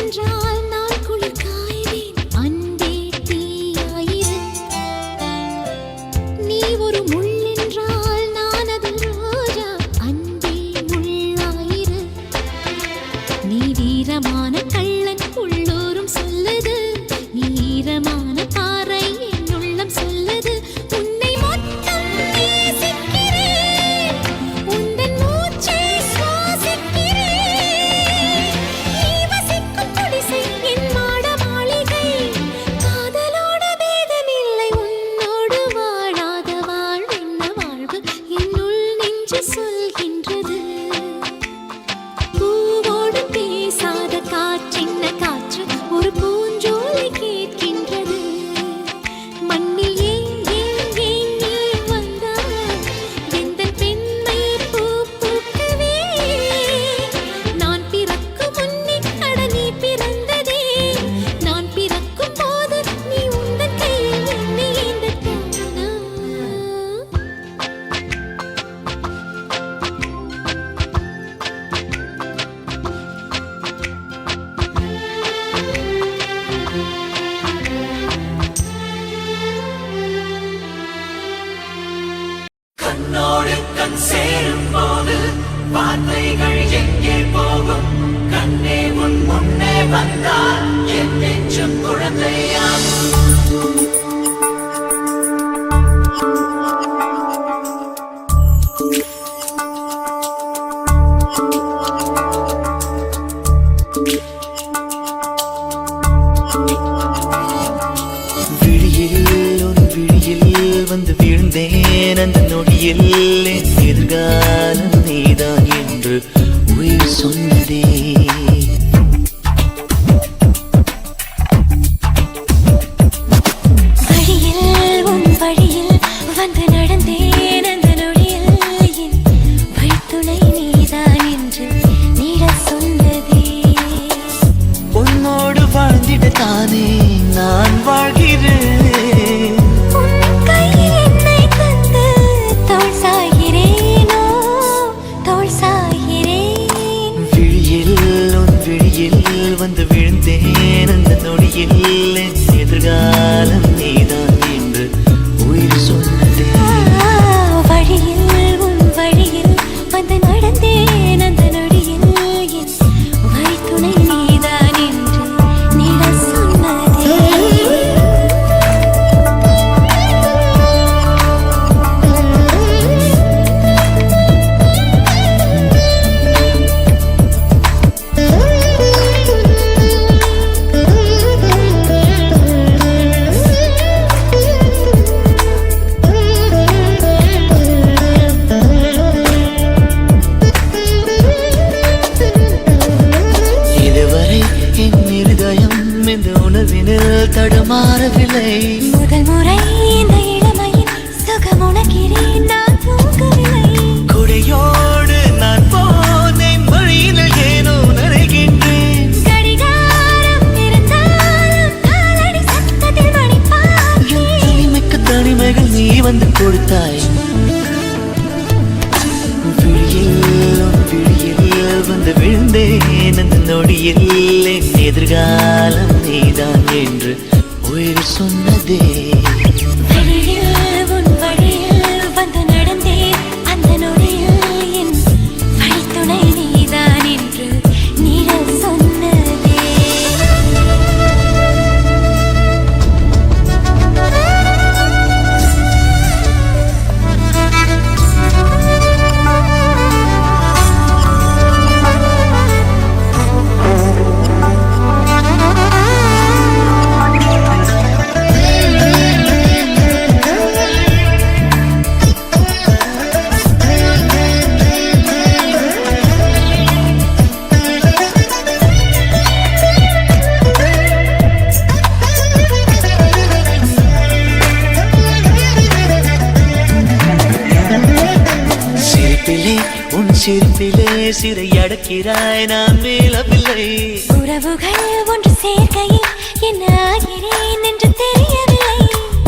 என்றால் நான் குளிர் காய்வேன் அன்பே தீயாயிரு நீ ஒரு முள் என்றால் நான் அதில் ரோஜா அன்பே முள்ளாயிரு நீ வீரமான கள்ளன் உள்ளோரும் சொல்லுது நீ ஈரமான பாறை என் உள்ளம் சொல்லுது உன்னை மொத்தம் நேசிக்கிறேன் உந்தன் மூச்சை சுவாசிக்கிறேன் நீ வசிக்கும் குடிசை என் மாட மாளிகை காதலோட பேதமில்லை உன்னோடு வாழாத வாழ்வென்ன வாழ்வு என்னுள் நெஞ்சு சொல்கின்றது பூவோடு பேசாத காற்றென்ன காற்று ஒரு பூஞ்சோலை கேட்கின்றது மண்ணில் ஏன் ஏன் ஏன் நீ வந்தாய் எந்தன் பெண்மை பூ பூக்கவே நான் பிறக்கும் முன்னே அட நீ பிறந்ததே நான் பிறக்கும் போது நீ உந்தன் கையில் என்னை ஏந்தத்தானா கண்ணோடு கண் சேரும் போது வார்த்தைகள் எங்கே போகும் கண்ணே உன் முன்னே வந்தால் என் நெஞ்சம் குழந்தையாகும் விழியில் உன் விழியில் வந்து வீழ்ந்தேன் அந்த நொடியில் என் எதிர்காலம் நீதான் என்று உயிர் சொன்னதே வழியில் உன் வழியில் வந்து நடந்தேன் அந்த நொடியில் என் வழித்துணை நீதான் என்று நீடச் சொன்னதே உன்னோடு வாழ்ந்திட தானே நான் வாழ்கிறேன் உன் கையில் என்னை தந்து தோள் சாய்கிறேனோ தோள் சாய்கிறேன் விழியில் உன் விழியில் வந்து விழுந்தேன் அந்த நொடியில் என் எதிர்காலம் நீதான் என்று உயிர் சொன்னதே வழியில் உன் வழியில் வந்து நடந்தேன் அந்த நொடியில் என் வழித்துணை நீதான் என்று நீடச் சொன்னதே இதுவரை என் இருதயம் இந்த உணர்வினில் தடுமாறவில்லை முதல் முறை இந்த இளமையில் சுகம் உணக்கிறேன் நான் தூங்கவில்லை கொடியோடு நான் போனேன் வழியில் ஏனோ நனைகின்றேன் கடிகாரம் இருந்தாலும் காலடி சத்தத்தில் மணி பார்க்கிறேன் தனிமைக்கு தனிமைகள் நீ வந்து கொடுத்தாய் விழியில் உன் விழியில் வந்து விழுந்தேன் அந்த நொடியில் என் எதிர்காலம் நீதான் என்று உயிர் சொன்னதே வழியில் உன் வழியில் வந்து நடந்தேன் அந்த நொடியில் என் வழித்துணை நீதான் என்று நீடச் சொன்னதே சிரிப்பிலே சிறை அடக்கிறாய் நான் மேலவில்லை உறவுகள் ஒன்று சேர்க்கையில் என்ன ஆகிறேன் என்று தெரியவில்லை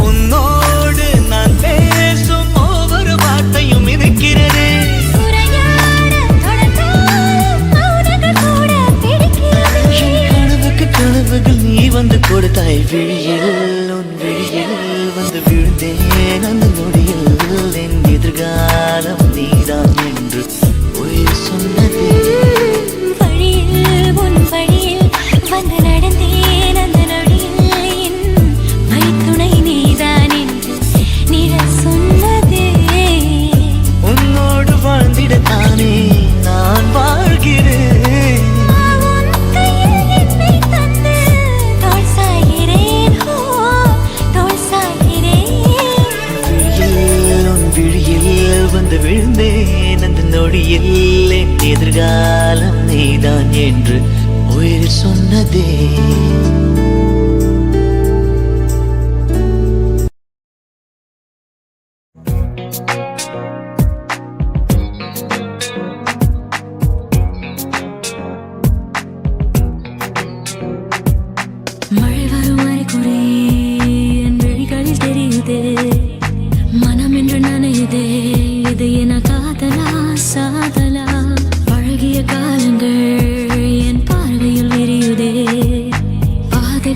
உன்னோடு நான் பேசும் ஒவ்வொரு வார்த்தையும் இருக்கிறதே உரையாட தொடர்ந்தாலும் மௌனங்கள் கூட பிடிக்கிறது விழியில் உன் விழியில் வந்து விழுந்தேன் அந்த நொடியில் என் எதிர்காலம் நீதான் என்று உயிர் சொன்னதே வழியில் உன் வழியில் வந்து நடந்தேன் அந்த நொடியில் என் வழித்துணை நீதான் என்று நிழல் சொன்னதே உன்னோடு வாழ்ந்திடத்தானே நான் வாழ்கிறேன் உன் கையில் என்னை தந்து தோள் சாய்கிறேன் ஹோ தோள் சாய்கிறேன் விழியில் உன் விழியில் வந்து விழுந்தேன் அந்த நொடியில் என் எதிர்காலம் நீதான் என்று உயிர் சொன்னதே மழை வரும் அறிகுறி என் விழிகளில் தெரியுதே மனம் என்று நனையுதே இது என காதலா சாதலா பழகிய காலங்கள் என் பார்வையில் விரியுதே பாதை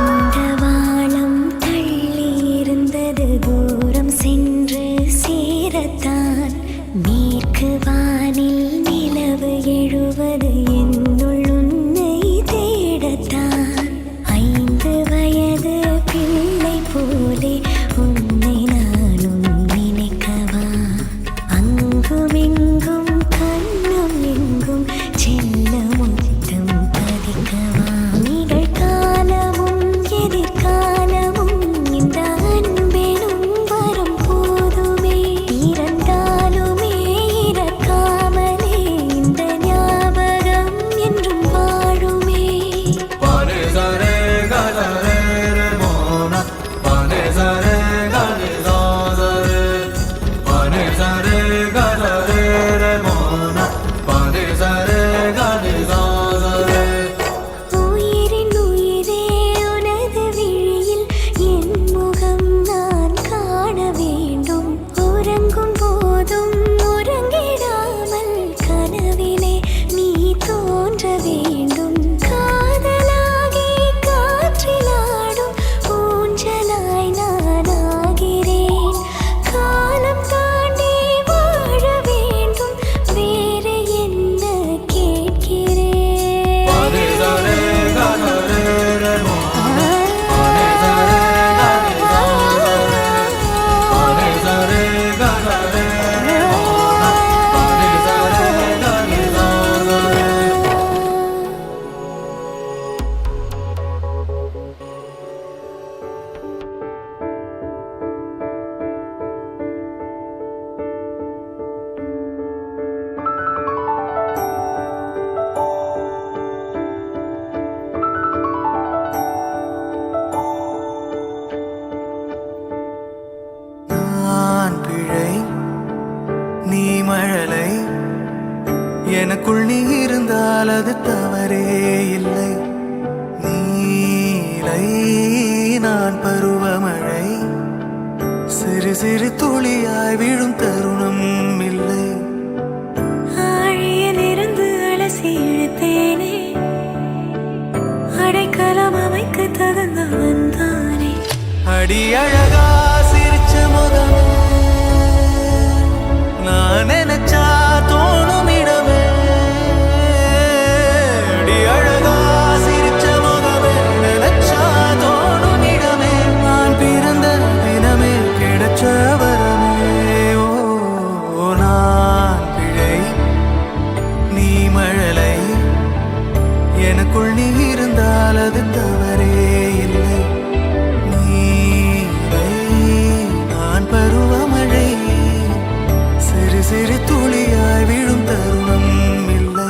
தண்டவாளம் தள்ளி இருந்தது தூரம் சென்று சேரத்தான் மேற்கு வானில் நிலவு எழுவது என்னுள் உன்னை தேடத்தான் 5 வயது பிள்ளை போலே உன்னை நானும் நினைக்கவா அங்குமெங்கும் கண்ணும் எங்கும் செல்ல முத்தம் பதிக்கவா நிகழ்காலமும் எதிர்காலமும் இந்த அன்பெனும் வரும் போதுமே இறந்தாலுமே இறக்காமலே இந்த ஞாபகம் என்றும் வாழுமே உயிரின் உயிரே உனது விழியில் என் முகம் நான் காண வேண்டும் உறங்கும் போதும் உறங்கிடாமல் கனவிலே நீ தோன்ற வேண்டும் காதலாகி காற்றிலாடும் ஊஞ்சலாய் நான் ஆகிறேன் காலம் தாண்டி வாழ வேண்டும் வேறு என்ன கேட்கிறேன் நான் பிழை நீ மழலை எனக்குள் நீ இருந்தால் அது தவறே இல்லை நீலை நான் பருவமழை சிறு சிறு துளியாய் விழும் தருணம் இல்லை ஆழியிலிருந்து அலசி இழுத்தேனே அடைக்கலம் அமைக்க தகுந்தவன் தானே அடி அழகா சிரிச்ச முகமே நான் நினைச்சா தோணும் இடமே அடி அழகா சிரிச்ச முகமே நினைச்சா தோணும் இடமே நான் பிறந்த தினமே கிடைச்ச வரமே ஓ நான் பிழை நீ மழலை எனக்குள் நீ இருந்தால் அது தவறே இல்லை நீலை நான் பருவமழை சிறு சிறு துளியாய் விழும் தருணம் இல்லை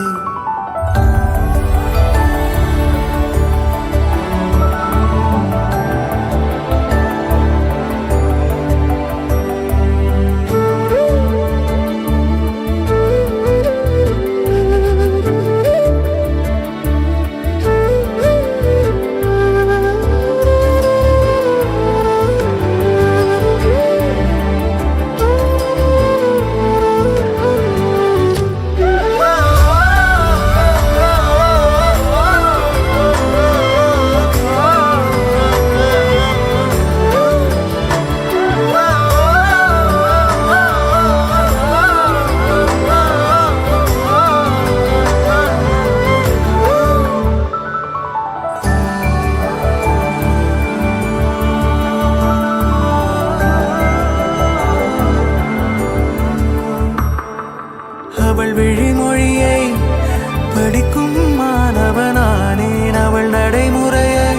அவள் நடைமுறையை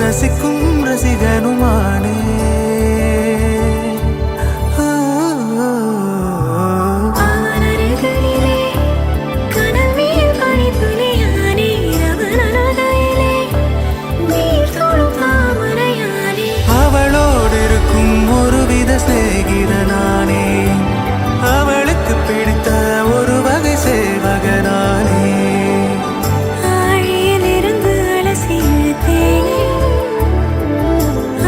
ரசிக்கும் ரசிகனுமானே. அவளோடு இருக்கும் ஒருவித சிநேகிதனானே, அவளுக்கு பிடித்த ஒரு வகை சேவகனானே. ஆழியிலிருந்து அலசி இழுத்தேனே,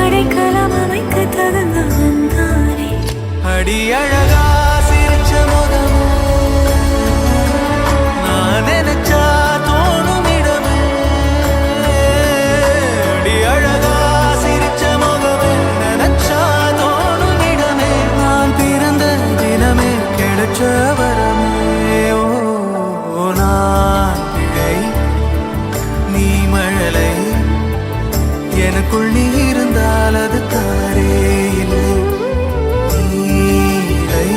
அடைக்கலம் அமைக்க தகுந்தவன்தானே. அடி அழகா சிரிச்ச முகமே, நான் நினைச்சா தோணும் இடமே. அடி அழகா சிரிச்ச முகமே, நினைச்சா தோணும் இடமே. நான் பிறந்த தினமே கிடைச்ச வரமே. ஓ நான் பிழை, நீ மழலை, எனக்குள் நீ இருந்தால் அது தாரே இல்லை. நீரை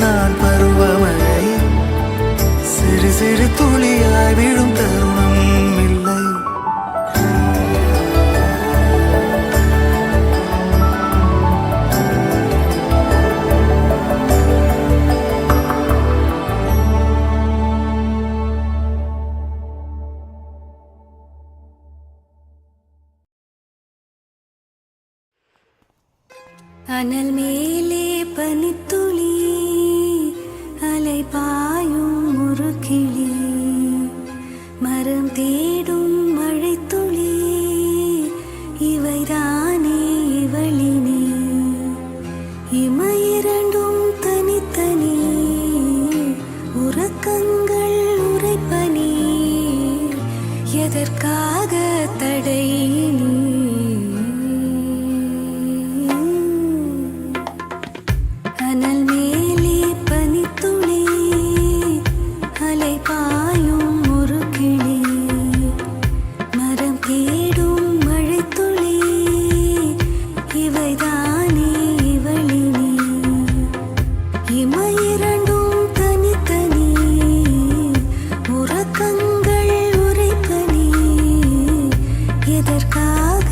நான் பருவமழை, சிறு சிறு துளியாய் விழும் தருணம் இல்லை. அனல் மேலே பனித்துளி, அலை பாயும் ஒரு கிளி, மரம் தேடும் மழைத்துளி, இவைதானே இவளினே. இமையிரண்டும் தனித்தனி, உறக்கங்கள் உரைப்பனி, எதற்காக தடை நீ? அனல் மேலே பனித்துளி, அலை பாயும் ஒரு கிளி, மரம் தேடும் மழைத்துளி, இவைதானே இவளினே. இமையிரண்டும் தனித்தனி, உறக்கங்கள் உரைப்பனி, எதற்காக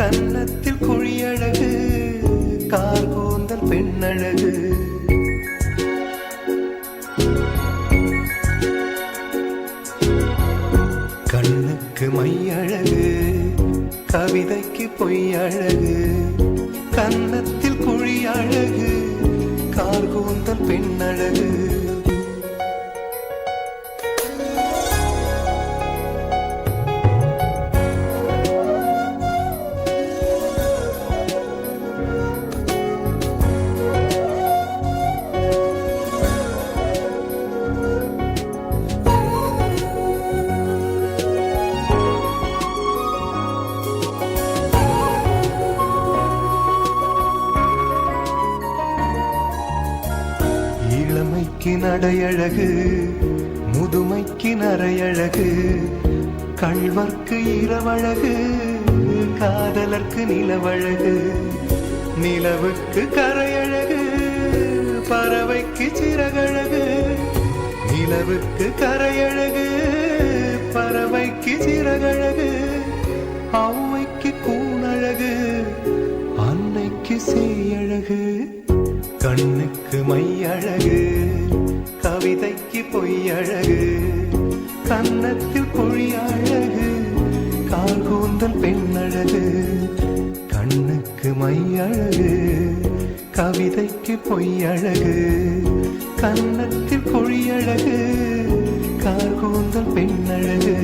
கன்னத்தில் குழியழகு கார் கூந்தல் பெண்ணழகு கண்ணுக்கு மையழகு கவிதைக்கு பொய்யழகு கன்னத்தில் குழியழகு கார் கூந்தல் பெண்ணழகு இளமைக்கு நடையழகு முதுமைக்கு நரையழகு கள்வர்க்கு இரவழகு காதலர்க்கு நிலவழகு நிலவுக்கு கரையழகு பறவைக்கு சிறகழகு நிலவுக்கு கரையழகு பறவைக்கு சிறகழகு ஔவைக்கு கூணழகு அன்னைக்கு சேயழகு கண்ணுக்கு மையழகு கவிதைக்கு பொய்யழகு கன்னத்தில் குழியழகு கால் கூந்தல் பெண்ணழகு கண்ணுக்கு மையழகு கவிதைக்கு பொய்யழகு கன்னத்தில் குழியழகு கால் கூந்தல் பெண்ணழகு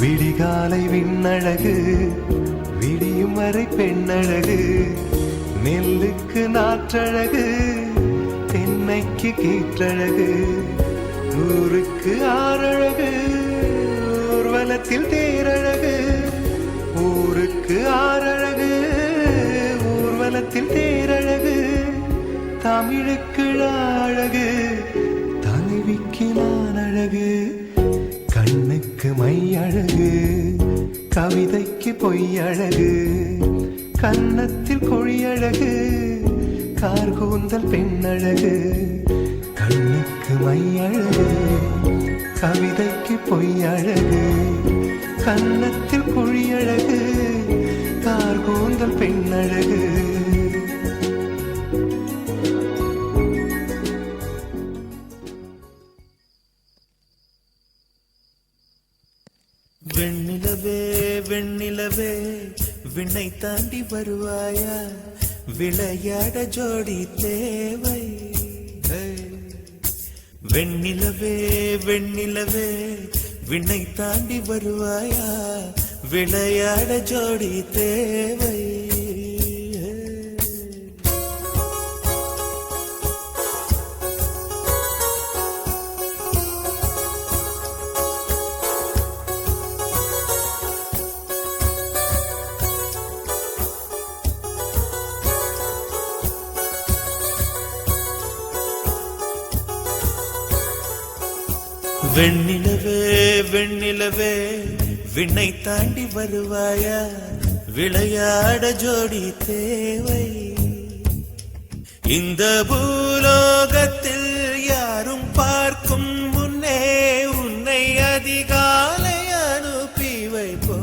விடிகாலை விண்ணழகு விடியும் வரை பெண்ணழகு நெல்லுக்கு நாற்றழகு தென்னைக்கு கீற்றழகு ஊருக்கு ஆறழகு ஊர்வலத்தில் தேரழகு ஊருக்கு ஆறழகு ஊர்வலத்தில் தேரழகு தமிழுக்கு அழகு தலைவிக்கு நான் அழகு கண்ணுக்கு மையழகு கவிதைக்கு பொய்யழகு கன்னத்தில் குழியழகு கார் கூந்தல் பெண்ணழகு கண்ணுக்கு மையழகு கவிதைக்கு பொய்யழகு கன்னத்தில் குழியழகு கார் கூந்தல் பெண்ணழகு வெண்ணிலவே வெண்ணிலவே விண்ணை தாண்டி வருவாயா விளையாட ஜோடி தேவை வெண்ணிலவே வெண்ணிலவே விண்ணை தாண்டி வருவாயா விளையாட ஜோடி தேவை வெண்ணிலவே வெண்ணிலவே விண்ணை தாண்டி வருவாயா விளையாட ஜோடி தேவை இந்த பூலோகத்தில் யாரும் பார்க்கும் முன்னே உன்னை அதிகாலை அனுப்பி வைப்போ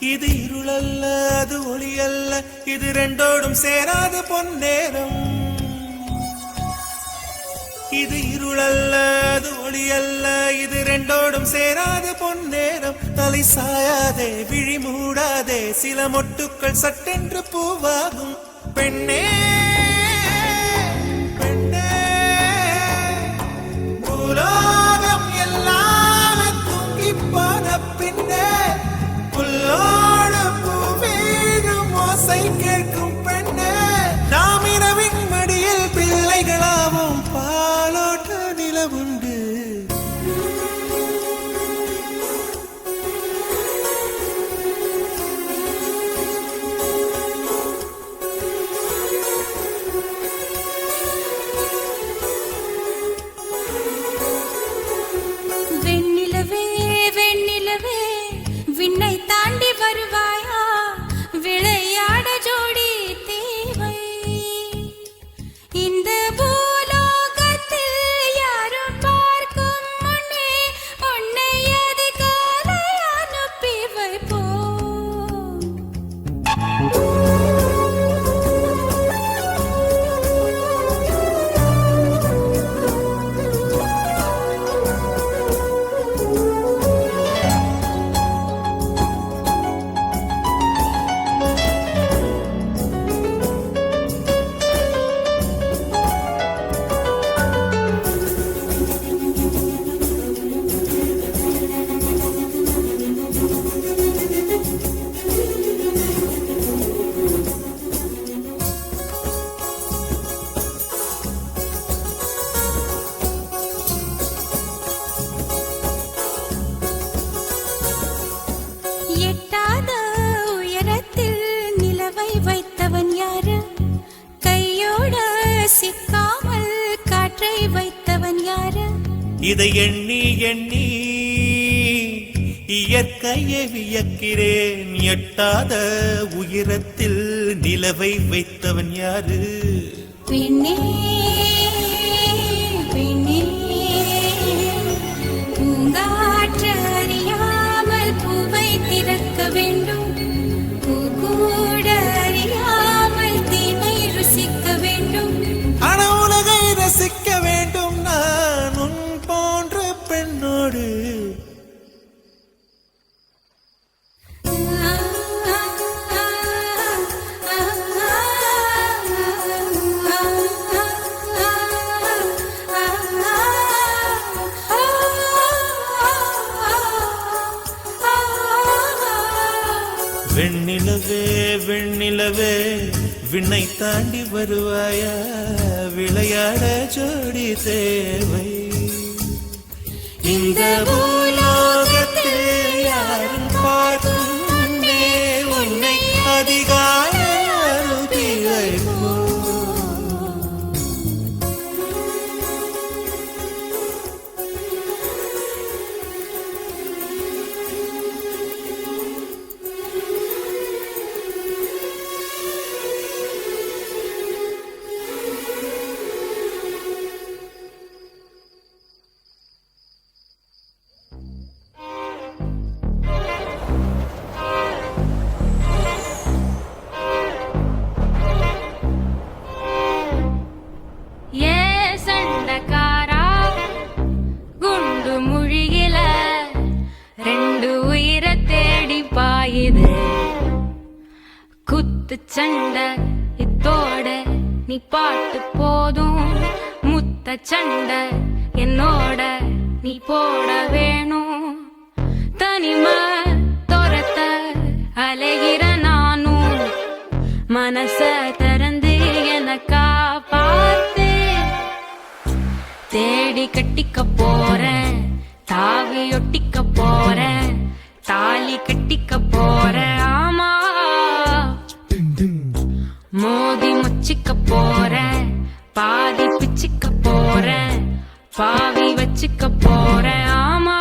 இது இருளல்ல அது ஒளியல்ல இது ரெண்டோடும் சேராத பொன்னேரம் இது இருளல்ல அது ஒளி அல்ல இது ரெண்டோடும் சேராத பொன்னேரம் தலை சாயாதே விழி மூடாதே சில மொட்டுக்கள் சட்டென்று பூவாகும் பெண்ணே பெண்ணே பூலோகம் எல்லாம் தூங்கி போன பின்னே புல்லோடு பூவீழும் ஓசை கேட்கும் பெண்ணே நாம் இரவின் மடியில் பிள்ளைகளாவும் பாலோட்ட நிலவுண்டு வெண்ணிலவே வெண்ணிலவே விண்ணை தாண்டி வருவாயா விளையாட ஜோடி தேவை இந்த பூலோகத்தில் யாரும் பார்க்கும் முன்னே உன்னை அதிகாலை அனுப்பி வைப்போம் எட்டாத உயரத்தில் நிலவை வைத்தவன் யாரு கையோட சிக்காமல் காற்றை வைத்தவன் யாரு இதை எண்ணி எண்ணி இயற்கையை வியக்கிறேன் எட்டாத உயரத்தில் நிலவை வைத்தவன் யாரு பெண்ணே பெண்ணே பூங்காற்று அறியாமல் பூவை திறக்க வேண்டும் பூக்கூட அறியாமல் தீமை ருசிக்க வேண்டும் ஆன உலகை ரசிக்க வேண்டும் நான் உன் போன்ற பெண்ணோடு வெண்ணிலவே வெண்ணிலவே விண்ணை தாண்டி வருவாயா விளையாட ஜோடி தேவை இந்த பூலோகத்தில் யாரும் பார்க்கும் முன்னே உன்னை அதிகாலை அனுப்பி வைப்போம் குத்து சண்டை இத்தோட நீ பாட்டு போதும் முத்த சண்டை என்னோட நீ போட வேணும் தனிமை துரத்த அலைகிற நானும் மனச திறந்து எனக்கா பார்த்து தேடி கட்டிக்க போறேன் தாவி ஒட்டிக்க போறேன் தாலி கட்டிக்க போறேன் ஆமா மோதி முச்சிக்க போறேன் பாதி பிச்சுக்க போறேன் பாவி வச்சுக்க போறேன் ஆமா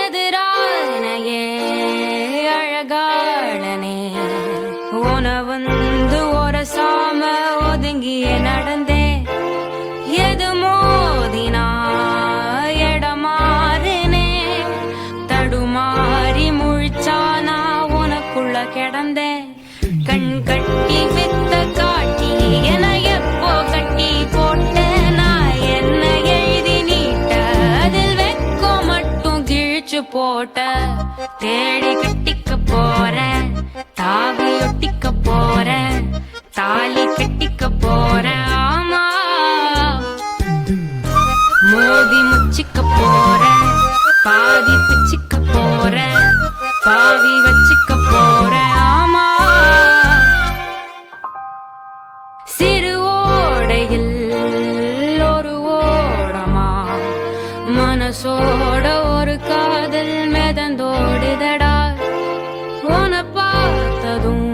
எதிரானையே அழகாளனே உன வந்து ஒரு சாம ஒதுங்கியே நடந்தேன் எது மோதினா எடமாறுனே தடுமாறி முழிச்சானா உனக்குள்ள கிடந்தேன் கண் கட்டி வித்த காட்டி என எப்போ கட்டி போட்ட நான் என்ன எழுதி நீட்ட அதில் வெக்கோ மட்டும் கிழிச்சு போட்ட தேடி கட்டிக்க போறேன் தாவி ஒட்டிக்க போறேன் தாலி கட்டிக்க போறேன் ஆமா மோதி முச்சிக்க போறேன் பாதி பிச்சிக்க போறேன் பாவி வச்சுக்க போறேன் ஆமா சிறு ஓடையில் ஒரு ஓடமா மனசோட ஒரு காதல் மிதந்தோடுதடா உன பார்த்ததும்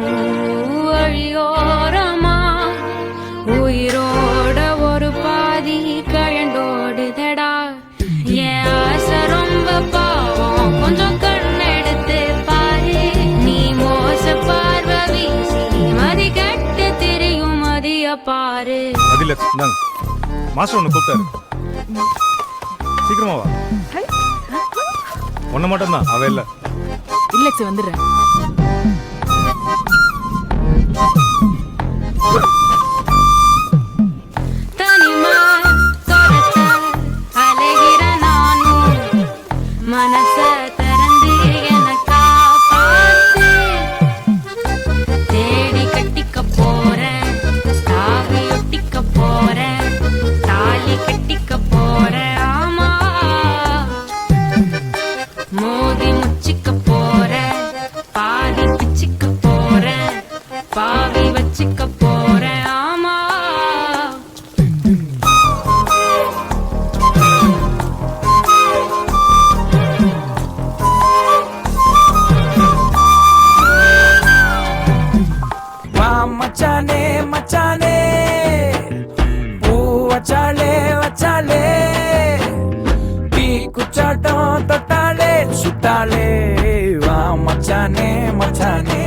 வழியோரமா உயிரோட ஒரு பாதி கழண்டோடுதடா என் ஆசை ரொம்ப பாவம் கொஞ்சம் கண்ணெடுத்து பாரு நீ மோச பார்வை வீசி மதி கட்டு திரியும் மதிய பாரு அதில் இந்தாங்க மாஸ்டர் ஒன்று கூப்பிட்டாரு சீக்கிரமா வா ஒன்று மட்டும்தான் அவ இல்லை இல்லக்ஸ் வந்துடுறேன். தனிமா சொரத்த அலைகிற நானும் மனச திறந்து எனக்கா பார்த்து தேடி கட்டிக்க போறேன் தாவி ஒட்டிக்க போறேன் தாலி கட்டிக்க போறேன் ஆமா மோதி முச்சிக்க போறேன் பாதி பிச்சிக்க போறேன் பாவி வச்சுக்க போறேன் ஆமா வா மச்சானே மச்சானே பூ வச்சாலே வச்சாலே டீ குச்சாட்டம் தொட்டாலே சுட்டாலே வா மச்சானே மச்சானே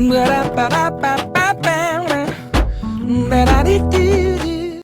Ba-da-ba-da-ba-ba-ba-ba. Ba-da-dee-dee.